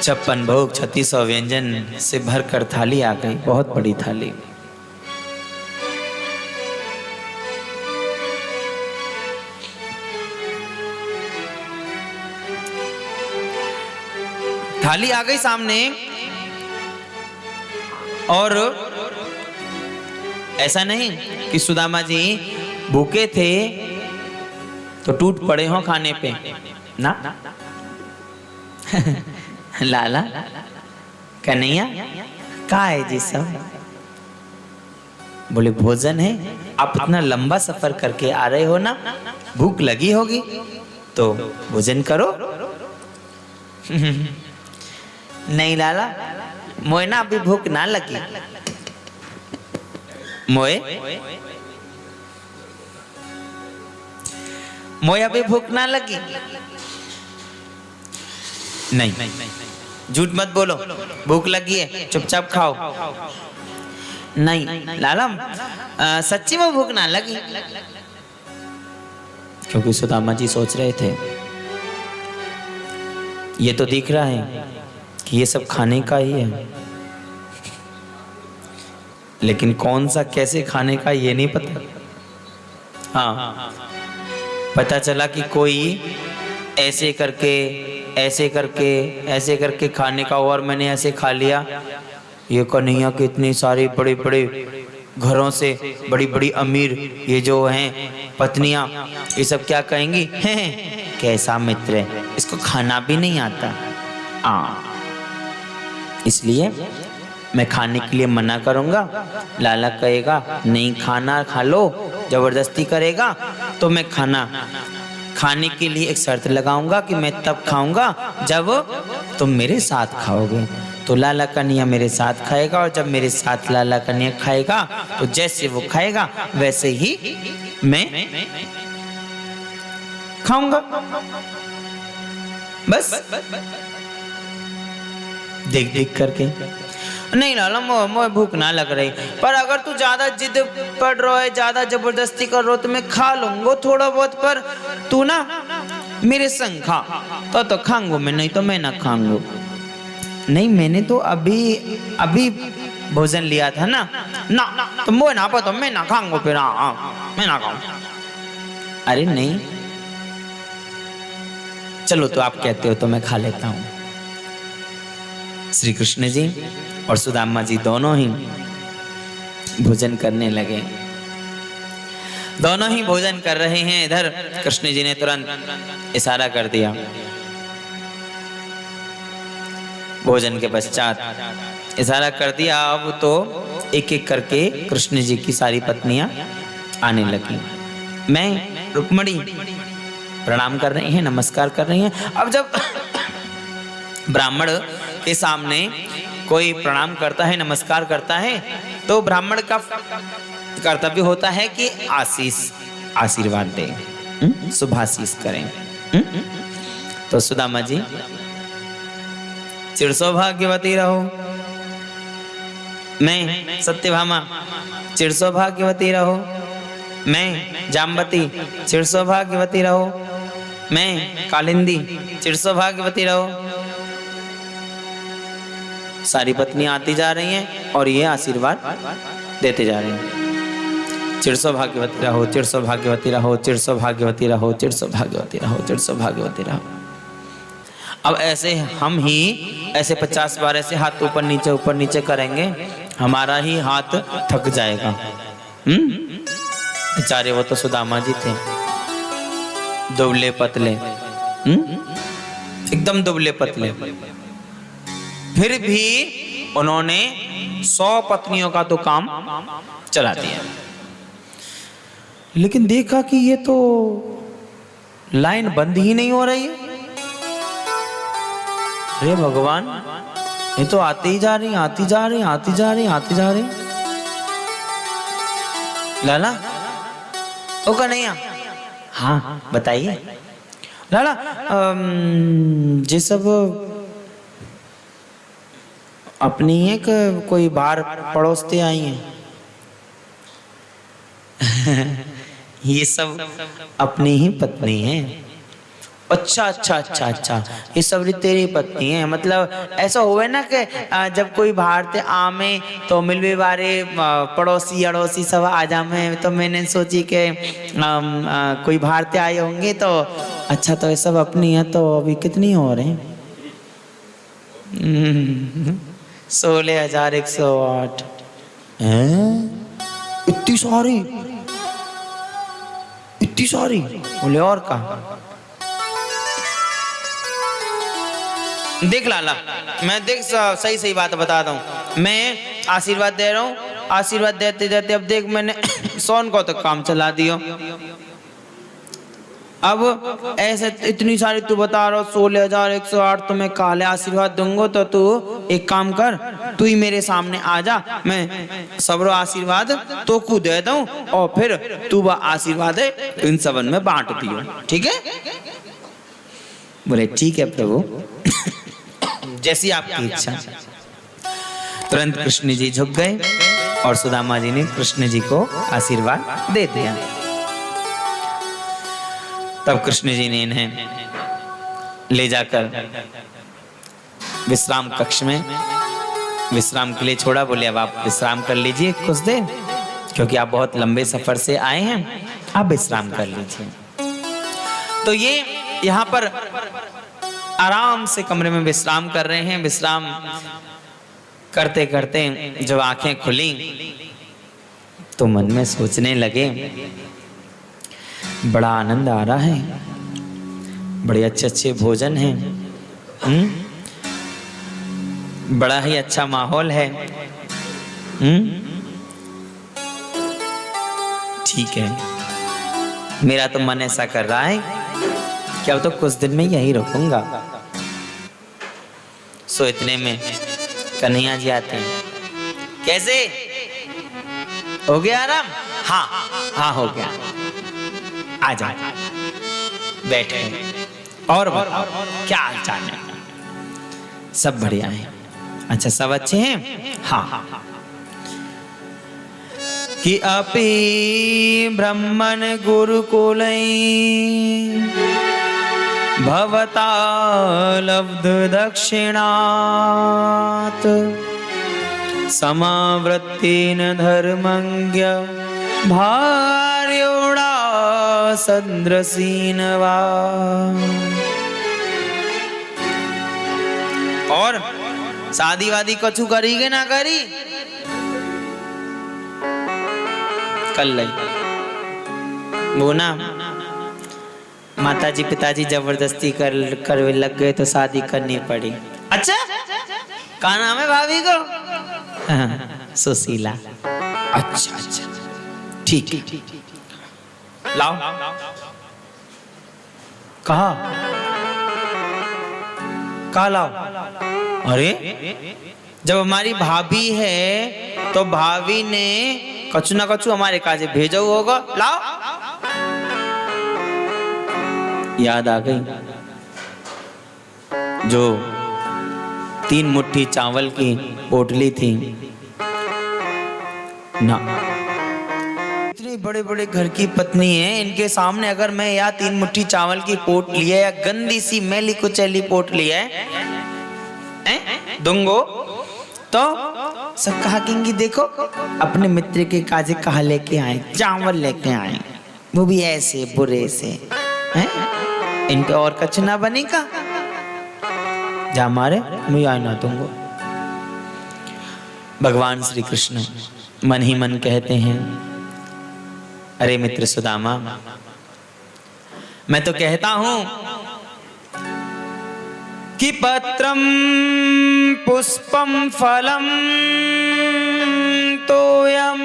56 भोग 3600 व्यंजन से भरकर थाली आ गई, बहुत बड़ी थाली। थाली आ गई सामने, और ऐसा नहीं कि सुदामा जी भूखे थे तो टूट पड़े हो खाने पे ना। लाला कन्हैया कहाँ है जी सब? बोले भोजन है, आप इतना लंबा सफर करके आ रहे हो ना, भूख लगी होगी तो भोजन करो। नहीं लाला, मोए ना अभी भूख ना लगी, मोए अभी भूख ना लगी। नहीं, झूठ मत बोलो, भूख लगी है, चुपचाप खाओ। नहीं लाला, सच्ची में भूख ना लगी। क्योंकि सुदामा जी सोच रहे थे, ये तो दिख रहा है कि ये सब खाने का ही है, लेकिन कौन सा कैसे खाने का ये नहीं पता। हाँ, पता चला कि कोई ऐसे करके ऐसे करके ऐसे करके खाने का, और मैंने ऐसे खा लिया। ये कन्हैया के इतनी सारी बड़े बड़े घरों से बड़ी बड़ी अमीर ये जो हैं पत्नियां, ये सब क्या कहेंगी, कैसा मित्र है, इसको खाना भी नहीं आता। इसलिए मैं खाने के लिए मना करूंगा। लाला कहेगा नहीं खाना खा लो, जबरदस्ती करेगा तो मैं खाने के लिए एक शर्त लगाऊंगा कि मैं तब खाऊंगा जब तुम मेरे साथ खाओगे। तो लाला कन्हैया मेरे साथ खाएगा, और जब मेरे साथ लाला कन्हैया खाएगा तो जैसे वो खाएगा वैसे ही मैं खाऊंगा। बस देख देख करके। नहीं लाला, मोए भूख ना लग रही, पर अगर तू ज्यादा जिद पड़ रहा है, ज्यादा जबरदस्ती कर रहा हो तो मैं खा लूंगा थोड़ा बहुत, पर तू ना मेरे संग खा तो खाऊंगा मैं, नहीं तो मैं ना खाऊंगा। नहीं मैंने तो अभी भोजन लिया था ना तो मोए ना पता, मैं ना खाऊंगा, फिर मैं ना खाऊं। अरे नहीं, चलो तो आप कहते हो तो मैं खा लेता हूं। श्री कृष्ण जी और सुदामा जी दोनों ही भोजन करने लगे, दोनों ही भोजन कर रहे हैं। इधर कृष्ण जी ने तुरंत इशारा कर दिया। भोजन के पश्चात इशारा कर दिया, अब तो एक एक करके कृष्ण जी की सारी पत्नियां आने लगी। मैं रुक्मणी प्रणाम कर रही हैं, नमस्कार कर रही हैं। अब जब ब्राह्मण के सामने कोई प्रणाम करता है, नमस्कार करता है, तो ब्राह्मण का कर्तव्य होता है कि आशीर्वाद दें, शुभाशीष करें। तो सुदामा जी, चिर सौभाग्यवती रहो। मैं सत्यभामा, चिर सौभाग्यवती रहो। मैं जाम्बती, चिर सौभाग्यवती रहो। मैं कालिंदी, चिर सौभाग्यवती रहो। सारी पत्नियां आती जा रही हैं और ये आशीर्वाद देते जा रहे हैं। चिर सौभाग्यवती रहो, चिर सौभाग्यवती रहो, चिर सौभाग्यवती रहो, चिर सौभाग्यवती रहो, चिर सौभाग्यवती रहो। अब ऐसे हम ही ऐसे 50 बार ऐसे हाथ ऊपर नीचे करेंगे, हमारा ही हाथ थक जाएगा। बेचारे वो तो सुदामा जी थे, दुबले पतले, एकदम दुबले पतले, फिर भी उन्होंने 100 पत्नियों का तो काम चला दिया। लेकिन देखा कि ये तो लाइन बंद ही नहीं हो रही है। अरे भगवान, ये तो आते ही जा रही, आती जा रही, आती जा रही, आती जा रही। लाला ओ कन्हैया, हाँ बताइए लाला, ये सब अपनी है कि कोई बाहर पड़ोस से आई हैं? ये सब अपनी ही पत्नी है। अच्छा अच्छा अच्छा अच्छा, ये सब तेरी पत्नी है। मतलब ऐसा हुए ना कि जब कोई बाहर से आमे तो मिलवे वाले पड़ोसी अड़ोसी सब आ जामे, तो मैंने सोची कि कोई बाहर से आए होंगे। तो अच्छा, तो ये सब अपनी है। तो अभी कितनी हो रहे हैं? 16,108। इतनी सारी, इतनी सारी? बोले और कहा? देख लाला, मैं देख सही बात बताता हूँ। मैं आशीर्वाद दे रहा हूँ, आशीर्वाद देते देते अब देख मैंने 100 को तक काम चला दिया। अब ऐसे इतनी सारी तू बता रहा, 16,108 तो मैं काले आशीर्वाद दूंगा। तो तू एक काम कर, तू ही मेरे सामने आ जा, मैं सबरो आशीर्वाद तो को दे दूं और फिर तू वह आशीर्वाद इन सबन में बांट दियो, ठीक है? बोले ठीक है प्रभु, जैसी आपकी इच्छा। तुरंत कृष्ण जी झुक गए और सुदामा जी ने कृष्ण जी को आशीर्वाद दे दिया। तब कृष्ण जी ने इन्हें ले जाकर विश्राम कक्ष में विश्राम के लिए छोड़ा। बोले अब आप विश्राम कर लीजिए कुछ देर, क्योंकि आप बहुत लंबे सफर से आए हैं, आप विश्राम कर लीजिए। तो ये यहाँ पर आराम से कमरे में विश्राम कर रहे हैं। विश्राम करते करते जब आंखें खुली तो मन में सोचने लगे, बड़ा आनंद आ रहा है, बड़े अच्छे अच्छे भोजन हैं, बड़ा ही अच्छा माहौल है। ठीक है, मेरा तो मन ऐसा कर रहा है कि अब तो कुछ दिन में यही रुकूंगा। सो इतने में कन्हैया जी आते हैं। कैसे हो गया आराम? हाँ हाँ हो गया, आ जा बैठे। और बताओ क्या हाल चाल है? सब बढ़िया है। अच्छा सब अच्छे हैं? हाँ। कि अपि ब्रह्मन गुरुकुलै भवता लब्ध दक्षिणात् समावृत्तेन धर्मज्ञ भार्योड़ा सद्रसीनवा। और शादी वादी कछु करी के ना करी? कर लई। वो ना माताजी पिताजी जबरदस्ती कर लग गए तो शादी करनी पड़ी। अच्छा, क्या नाम है भाभी को? सुशीला। अच्छा अच्छा ठीक। लाओ। कहा लाओ? अरे जब हमारी भाभी है तो भाभी ने कछु ना कछु हमारे काजे भेजा होगा, लाओ। याद आ गई जो 3 मुट्ठी चावल की पोटली थी ना। इतने बड़े बड़े घर की पत्नी है, इनके सामने अगर मैं या 3 मुट्ठी चावल की पोटली है या गंदी सी मैली कुचैली पोटली है दूंगो तो सब कहा कहेंगी देखो अपने मित्र के काजे कहा लेके आए, चावल लेके आए, वो भी ऐसे बुरे से हैं, इनके और कछ ना बनेगा, जा मारे मैं आए ना दूंगो। भगवान श्री कृष्ण मन ही मन कहते हैं, अरे मित्र सुदामा, मैं तो कहता हूं कि पत्रम पुष्पम फलम तोयम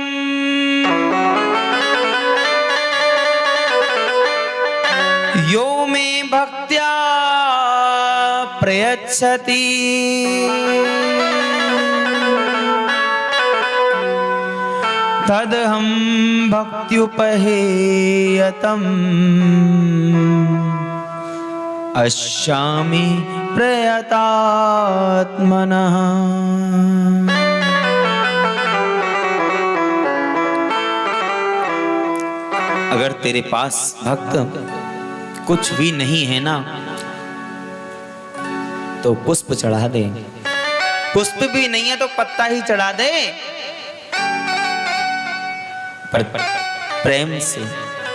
यो मे भक्त्या प्रयच्छति तदहं भक्त्युपहेयतम् अश्यामि प्रयतात्मनः। अगर तेरे पास भक्त कुछ भी नहीं है ना तो पुष्प चढ़ा दे, पुष्प भी नहीं है तो पत्ता ही चढ़ा दे, पर प्रेम से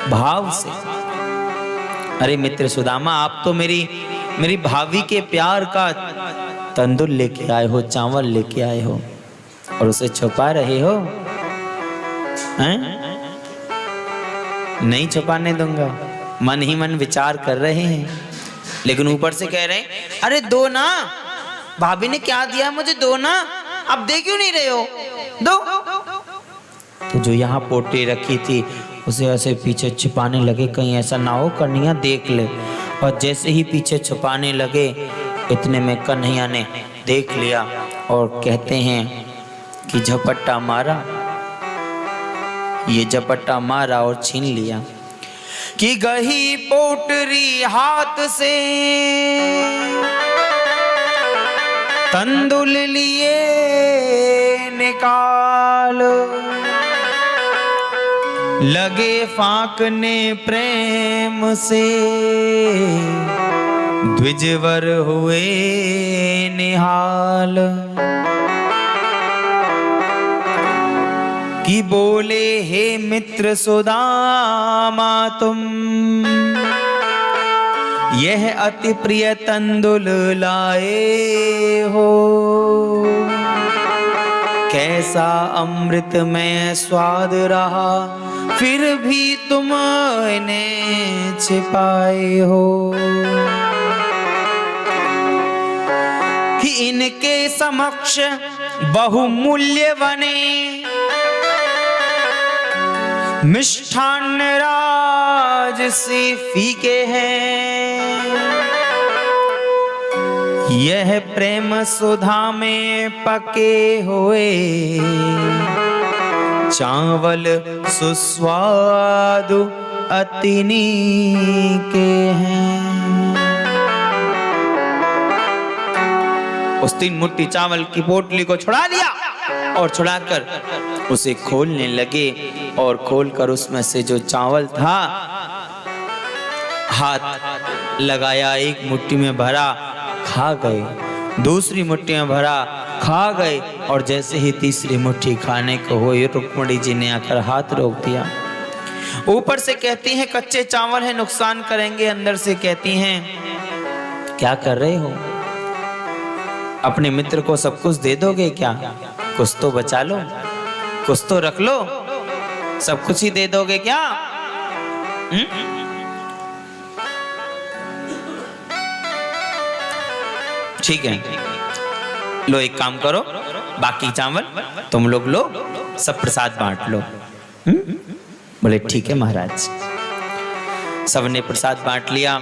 भाव से। अरे मित्र सुदामा, आप तो मेरी भाभी के प्यार का तंदूर लेके आए हो, चावल लेके आए हो और उसे छुपा रहे हो हैं? नहीं छुपाने दूंगा। मन ही मन विचार कर रहे हैं लेकिन ऊपर से कह रहे हैं अरे दो ना, भाभी ने क्या दिया मुझे, दो ना, अब दे क्यों नहीं रहे हो, दो। तो जो यहाँ पोटली रखी थी उसे ऐसे पीछे छुपाने लगे, कहीं ऐसा ना हो कन्हैया देख ले। और जैसे ही पीछे छुपाने लगे इतने में कन्हैया ने देख लिया और कहते हैं कि झपट्टा मारा, ये झपट्टा मारा और छीन लिया कि गही पोटरी हाथ से तंदुल लिए निकाल, लगे फाकने प्रेम से द्विजवर हुए निहाल। कि बोले हे मित्र सुदामा तुम यह अति प्रिय तंदुल लाए हो, कैसा अमृत में स्वाद रहा फिर भी तुम इन्हें छिपाए हो। कि इनके समक्ष बहुमूल्य बने मिष्ठान्न राज से फीके हैं, यह प्रेम सुधा में पके हुए चावल सुस्वादु अति नीके हैं। उस 3 मुट्ठी चावल की पोटली को छुड़ा लिया और छुड़ाकर उसे खोलने लगे और खोलकर उसमें से जो चावल था हाथ लगाया, एक मुट्ठी में भरा खा गए, दूसरी मुट्ठी में भरा खा गए और जैसे ही तीसरी मुट्ठी खाने को हुई रुक्मिणी जी ने आकर हाथ रोक दिया। ऊपर से कहती हैं कच्चे चावल है नुकसान करेंगे, अंदर से कहती हैं क्या कर रहे हो, अपने मित्र को सब कुछ दे दोगे क्या, कुछ तो बचा लो, कुछ तो रख लो, सब कुछ ही दे दोगे क्या? ठीक है, लो एक काम करो, बाकी चावल तुम लोग लो, सब प्रसाद बांट लो। बोले ठीक है महाराज। सबने प्रसाद बांट लिया।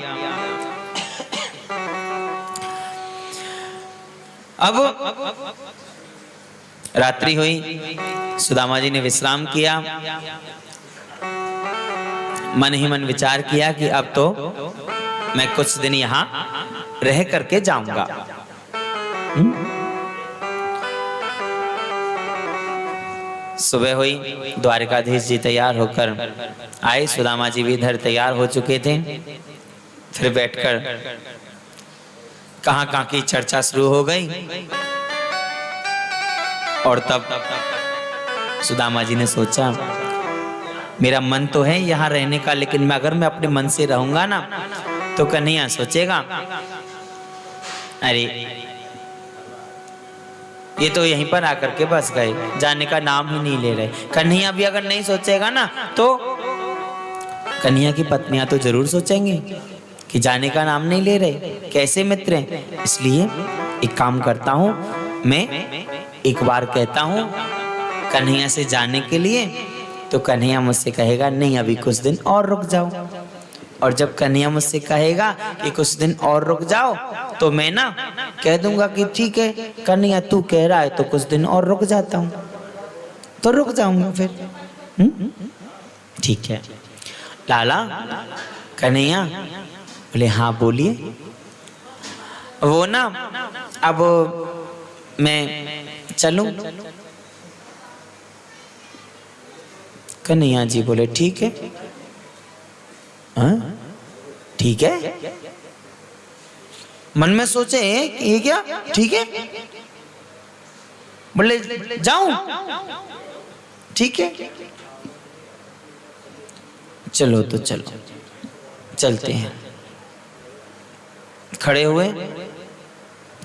अब रात्रि हुई, सुदामा जी ने विश्राम किया। मन ही मन विचार किया कि अब तो मैं कुछ दिन यहाँ रह करके जाऊंगा। सुबह हुई, द्वारिकाधीश जी तैयार होकर आए, सुदामा जी भी इधर तैयार हो चुके थे। फिर बैठकर कहाँ की चर्चा शुरू हो गई। और तब सुदामा जी ने सोचा, मेरा मन तो है यहाँ रहने का, लेकिन अगर मैं अपने मन से रहूंगा ना तो कन्हैया सोचेगा, अरे ये तो यहीं पर आकर के बस गए, जाने का नाम ही नहीं ले रहे। कन्हैया भी अगर नहीं सोचेगा ना तो कन्हैया की पत्नियां तो जरूर सोचेंगी कि जाने का नाम नहीं ले रहे, कैसे मित्र हैं। इसलिए एक काम करता हूं, मैं एक बार कहता हूं कन्हैया से जाने के लिए, तो कन्हैया मुझसे कहेगा नहीं अभी कुछ दिन और रुक जाओ। और जब कन्हैया मुझसे कहेगा कि कुछ दिन और रुक जाओ, तो मैं ना कह दूंगा कि ठीक है कन्हैया तू कह रहा है तो कुछ दिन और रुक जाता हूँ, तो रुक जाऊंगा फिर। ठीक है लाला। कन्हैया बोले हाँ बोलिए। वो ना अब मैं चलूं? कन्हैया जी बोले ठीक है। हाँ ठीक है। मन में सोचे कि ये क्या ठीक है, बोले जाऊं? ठीक है चलो तो चलो, चलते हैं। खड़े हुए,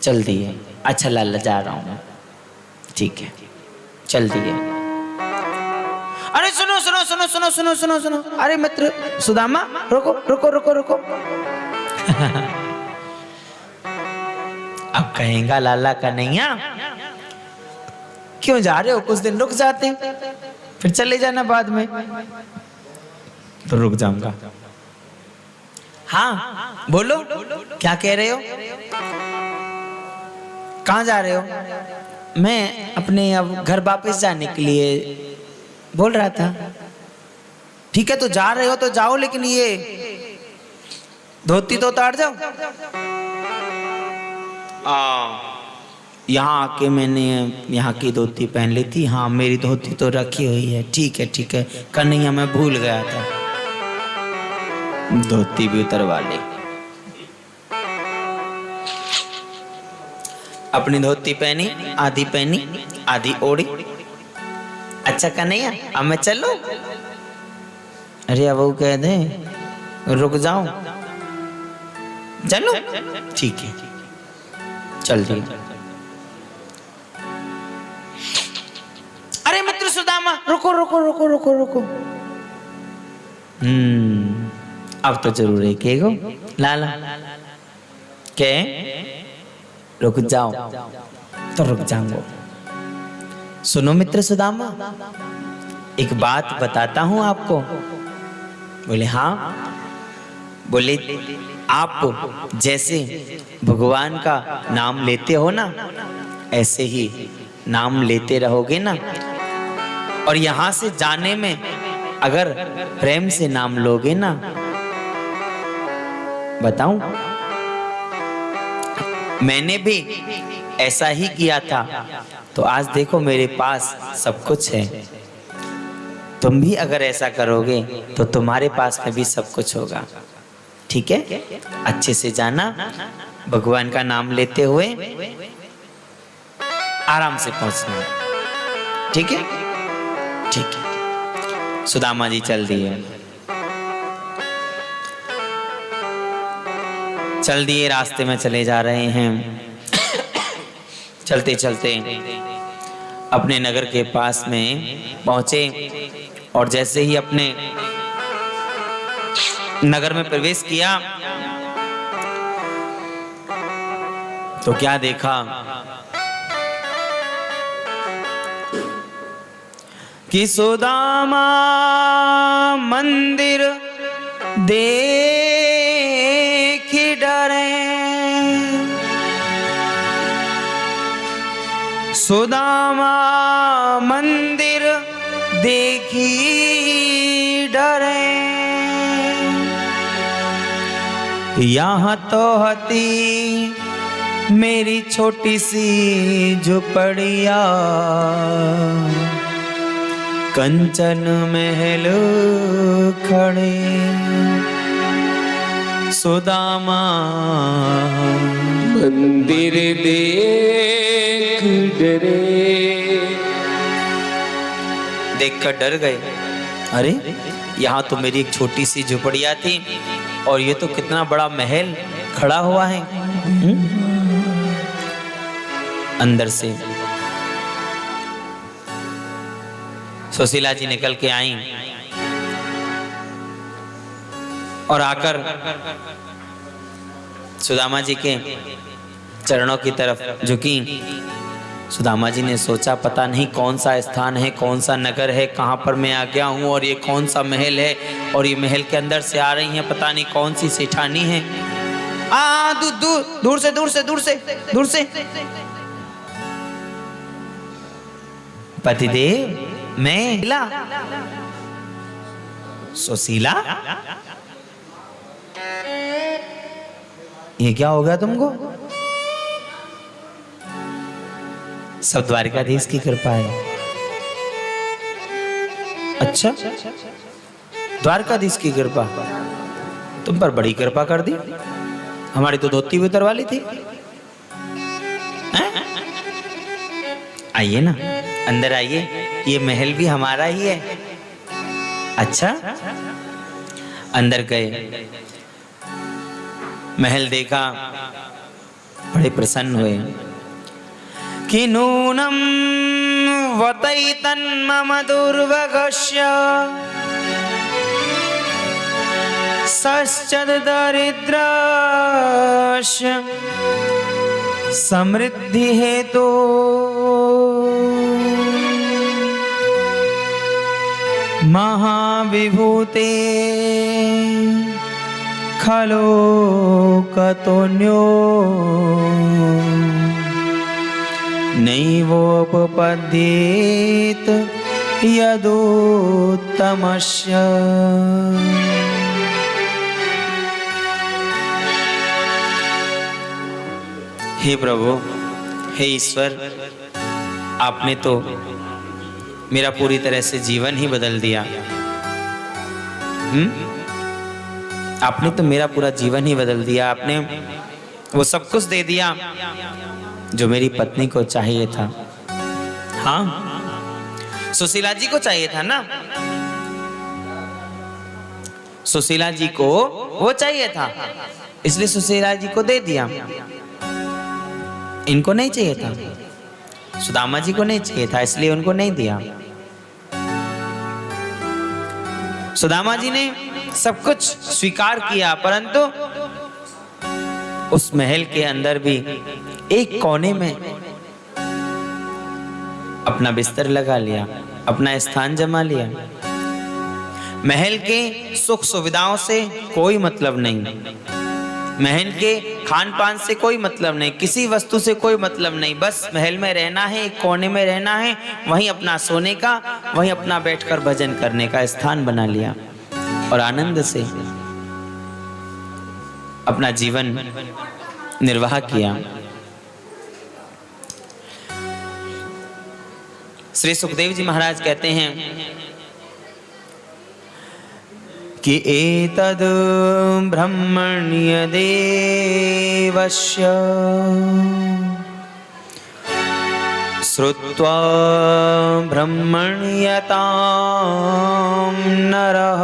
चल दिए। अच्छा लाला जा रहा हूं, ठीक है चल दिए। अरे सुनो सुनो सुनो सुनो सुनो सुनो सुनो, अरे मित्र सुदामा रुको रुको रुको रुको। अब कहेगा लाला कन्हैया क्यों जा रहे हो, कुछ दिन रुक जाते फिर चले जाना बाद में। तो रुक जाऊंगा। हाँ बोलो क्या कह रहे हो, कहाँ जा रहे हो? मैं अपने अब घर वापस जाने के लिए बोल रहा था। ठीक है तो जा रहे हो तो जाओ, लेकिन ये धोती तो उतार जाओ। यहाँ आके मैंने यहाँ की धोती पहन ली थी। हाँ मेरी धोती तो रखी हुई है। ठीक है कन्हैया मैं भूल गया था, धोती भी उतरवा ली। अपनी धोती पहनी, आधी ओढ़ी। अच्छा कन्हैया अब मैं चलूं? अरे अब वो कह दे रुक जाओ, चलो ठीक है चल दी। अरे मित्र सुदामा रुको रुको रुको रुको रुको। अब तो जरूर है के गो लाला के रुक जाओ, तो रुक जाऊंगा। सुनो मित्र सुदामा एक बात बताता हूं आपको। बोले हाँ। बोले आप जैसे भगवान का नाम लेते हो ना, ऐसे ही नाम लेते रहोगे ना, और यहां से जाने में अगर प्रेम से नाम लोगे ना, बताऊं मैंने भी ऐसा ही किया था, तो आज देखो मेरे पास सब कुछ है। तुम भी अगर ऐसा करोगे तो तुम्हारे पास में भी सब कुछ होगा। ठीक है अच्छे से जाना, भगवान का नाम लेते हुए आराम से पहुंचना। ठीक है ठीक है। सुदामा जी चल दिए, रास्ते में चले जा रहे हैं। चलते चलते अपने नगर के पास में पहुंचे, और जैसे ही अपने नगर में प्रवेश किया तो क्या देखा कि सुदामा मंदिर देखी डरे, सुदामा मंदिर देखी डरे, यहाँ तो हती मेरी छोटी सी झुपड़िया, कंचन महल खड़े, सुदामा
मंदिर देख डरे।
देखकर डर गए। अरे यहाँ तो मेरी एक छोटी सी झुपड़िया थी और ये तो कितना बड़ा महल खड़ा हुआ है। अंदर से सुशीला जी निकल के आई और आकर सुदामा जी के चरणों की तरफ झुकी। सुदामा जी ने सोचा पता नहीं कौन सा स्थान है, कौन सा नगर है, कहाँ पर मैं आ गया हूँ और ये कौन सा महल है और ये महल के अंदर से आ रही है पता नहीं कौन सी सेठानी है। दूर से दूर से दूर से दूर से पतिदेव मैं सुशीला, ये क्या हो गया तुमको? सब द्वारिकाधीश की कृपा है। अच्छा, द्वारकाधीश की कृपा तुम पर बड़ी कृपा कर दी। हमारी तो धोती भी उतरवा ली थी। आइए ना, अंदर आइए, ये महल भी हमारा ही है। अच्छा, अंदर गए, महल देखा, बड़े प्रसन्न हुए। कि नूनम वतैतन मम दुर्भगस्य सश्चद दरिद्रस्य समृद्धि हेतु महाविभूते खलो कतोन्यो नैवोपपद्येत यदुत्तमस्य। हे प्रभु, हे ईश्वर, आपने तो मेरा पूरी तरह से जीवन ही बदल दिया। आपने तो मेरा पूरा जीवन ही बदल दिया। आपने वो सब कुछ दे दिया जो मेरी पत्नी को चाहिए था। हाँ, सुशीला जी को चाहिए था ना, सुशीला जी को वो चाहिए था, इसलिए सुशीला जी को दे दिया। इनको नहीं चाहिए था, सुदामा जी को नहीं चाहिए था, इसलिए उनको नहीं दिया। सुदामा जी ने सब कुछ स्वीकार किया, परंतु उस महल के अंदर भी एक कोने में अपना बिस्तर लगा लिया, अपना स्थान जमा लिया। महल के सुख सुविधाओं से कोई मतलब नहीं, महल के खान पान से कोई मतलब नहीं, किसी वस्तु से कोई मतलब नहीं, बस महल में रहना है, एक कोने में रहना है, वहीं अपना सोने का, वहीं अपना बैठकर भजन करने का स्थान बना लिया और आनंद से अपना जीवन निर्वाह किया। श्री सुखदेव जी महाराज कहते हैं कि एतद् ब्रह्मण्य देवस्य श्रुत्वा ब्रह्मण्यतां नरः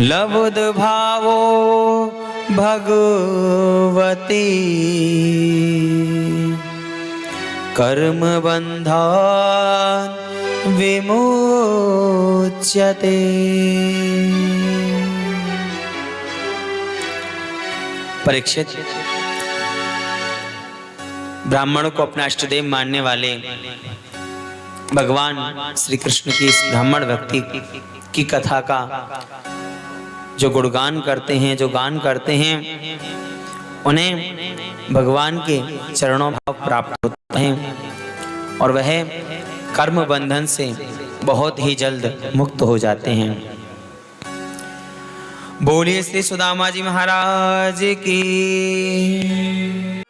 लब्धभावो भगवती कर्मबन्धान् विमुच्यते। परीक्षित, ब्राह्मणों को अपना इष्टदेव मानने वाले भगवान श्री कृष्ण की इस ब्राह्मण व्यक्ति की कथा का जो गुणगान करते हैं, जो गान करते हैं, उन्हें भगवान के चरणों भाव प्राप्त होते हैं और वह कर्म बंधन से बहुत ही जल्द मुक्त हो जाते हैं। बोलिए श्री सुदामा जी महाराज की।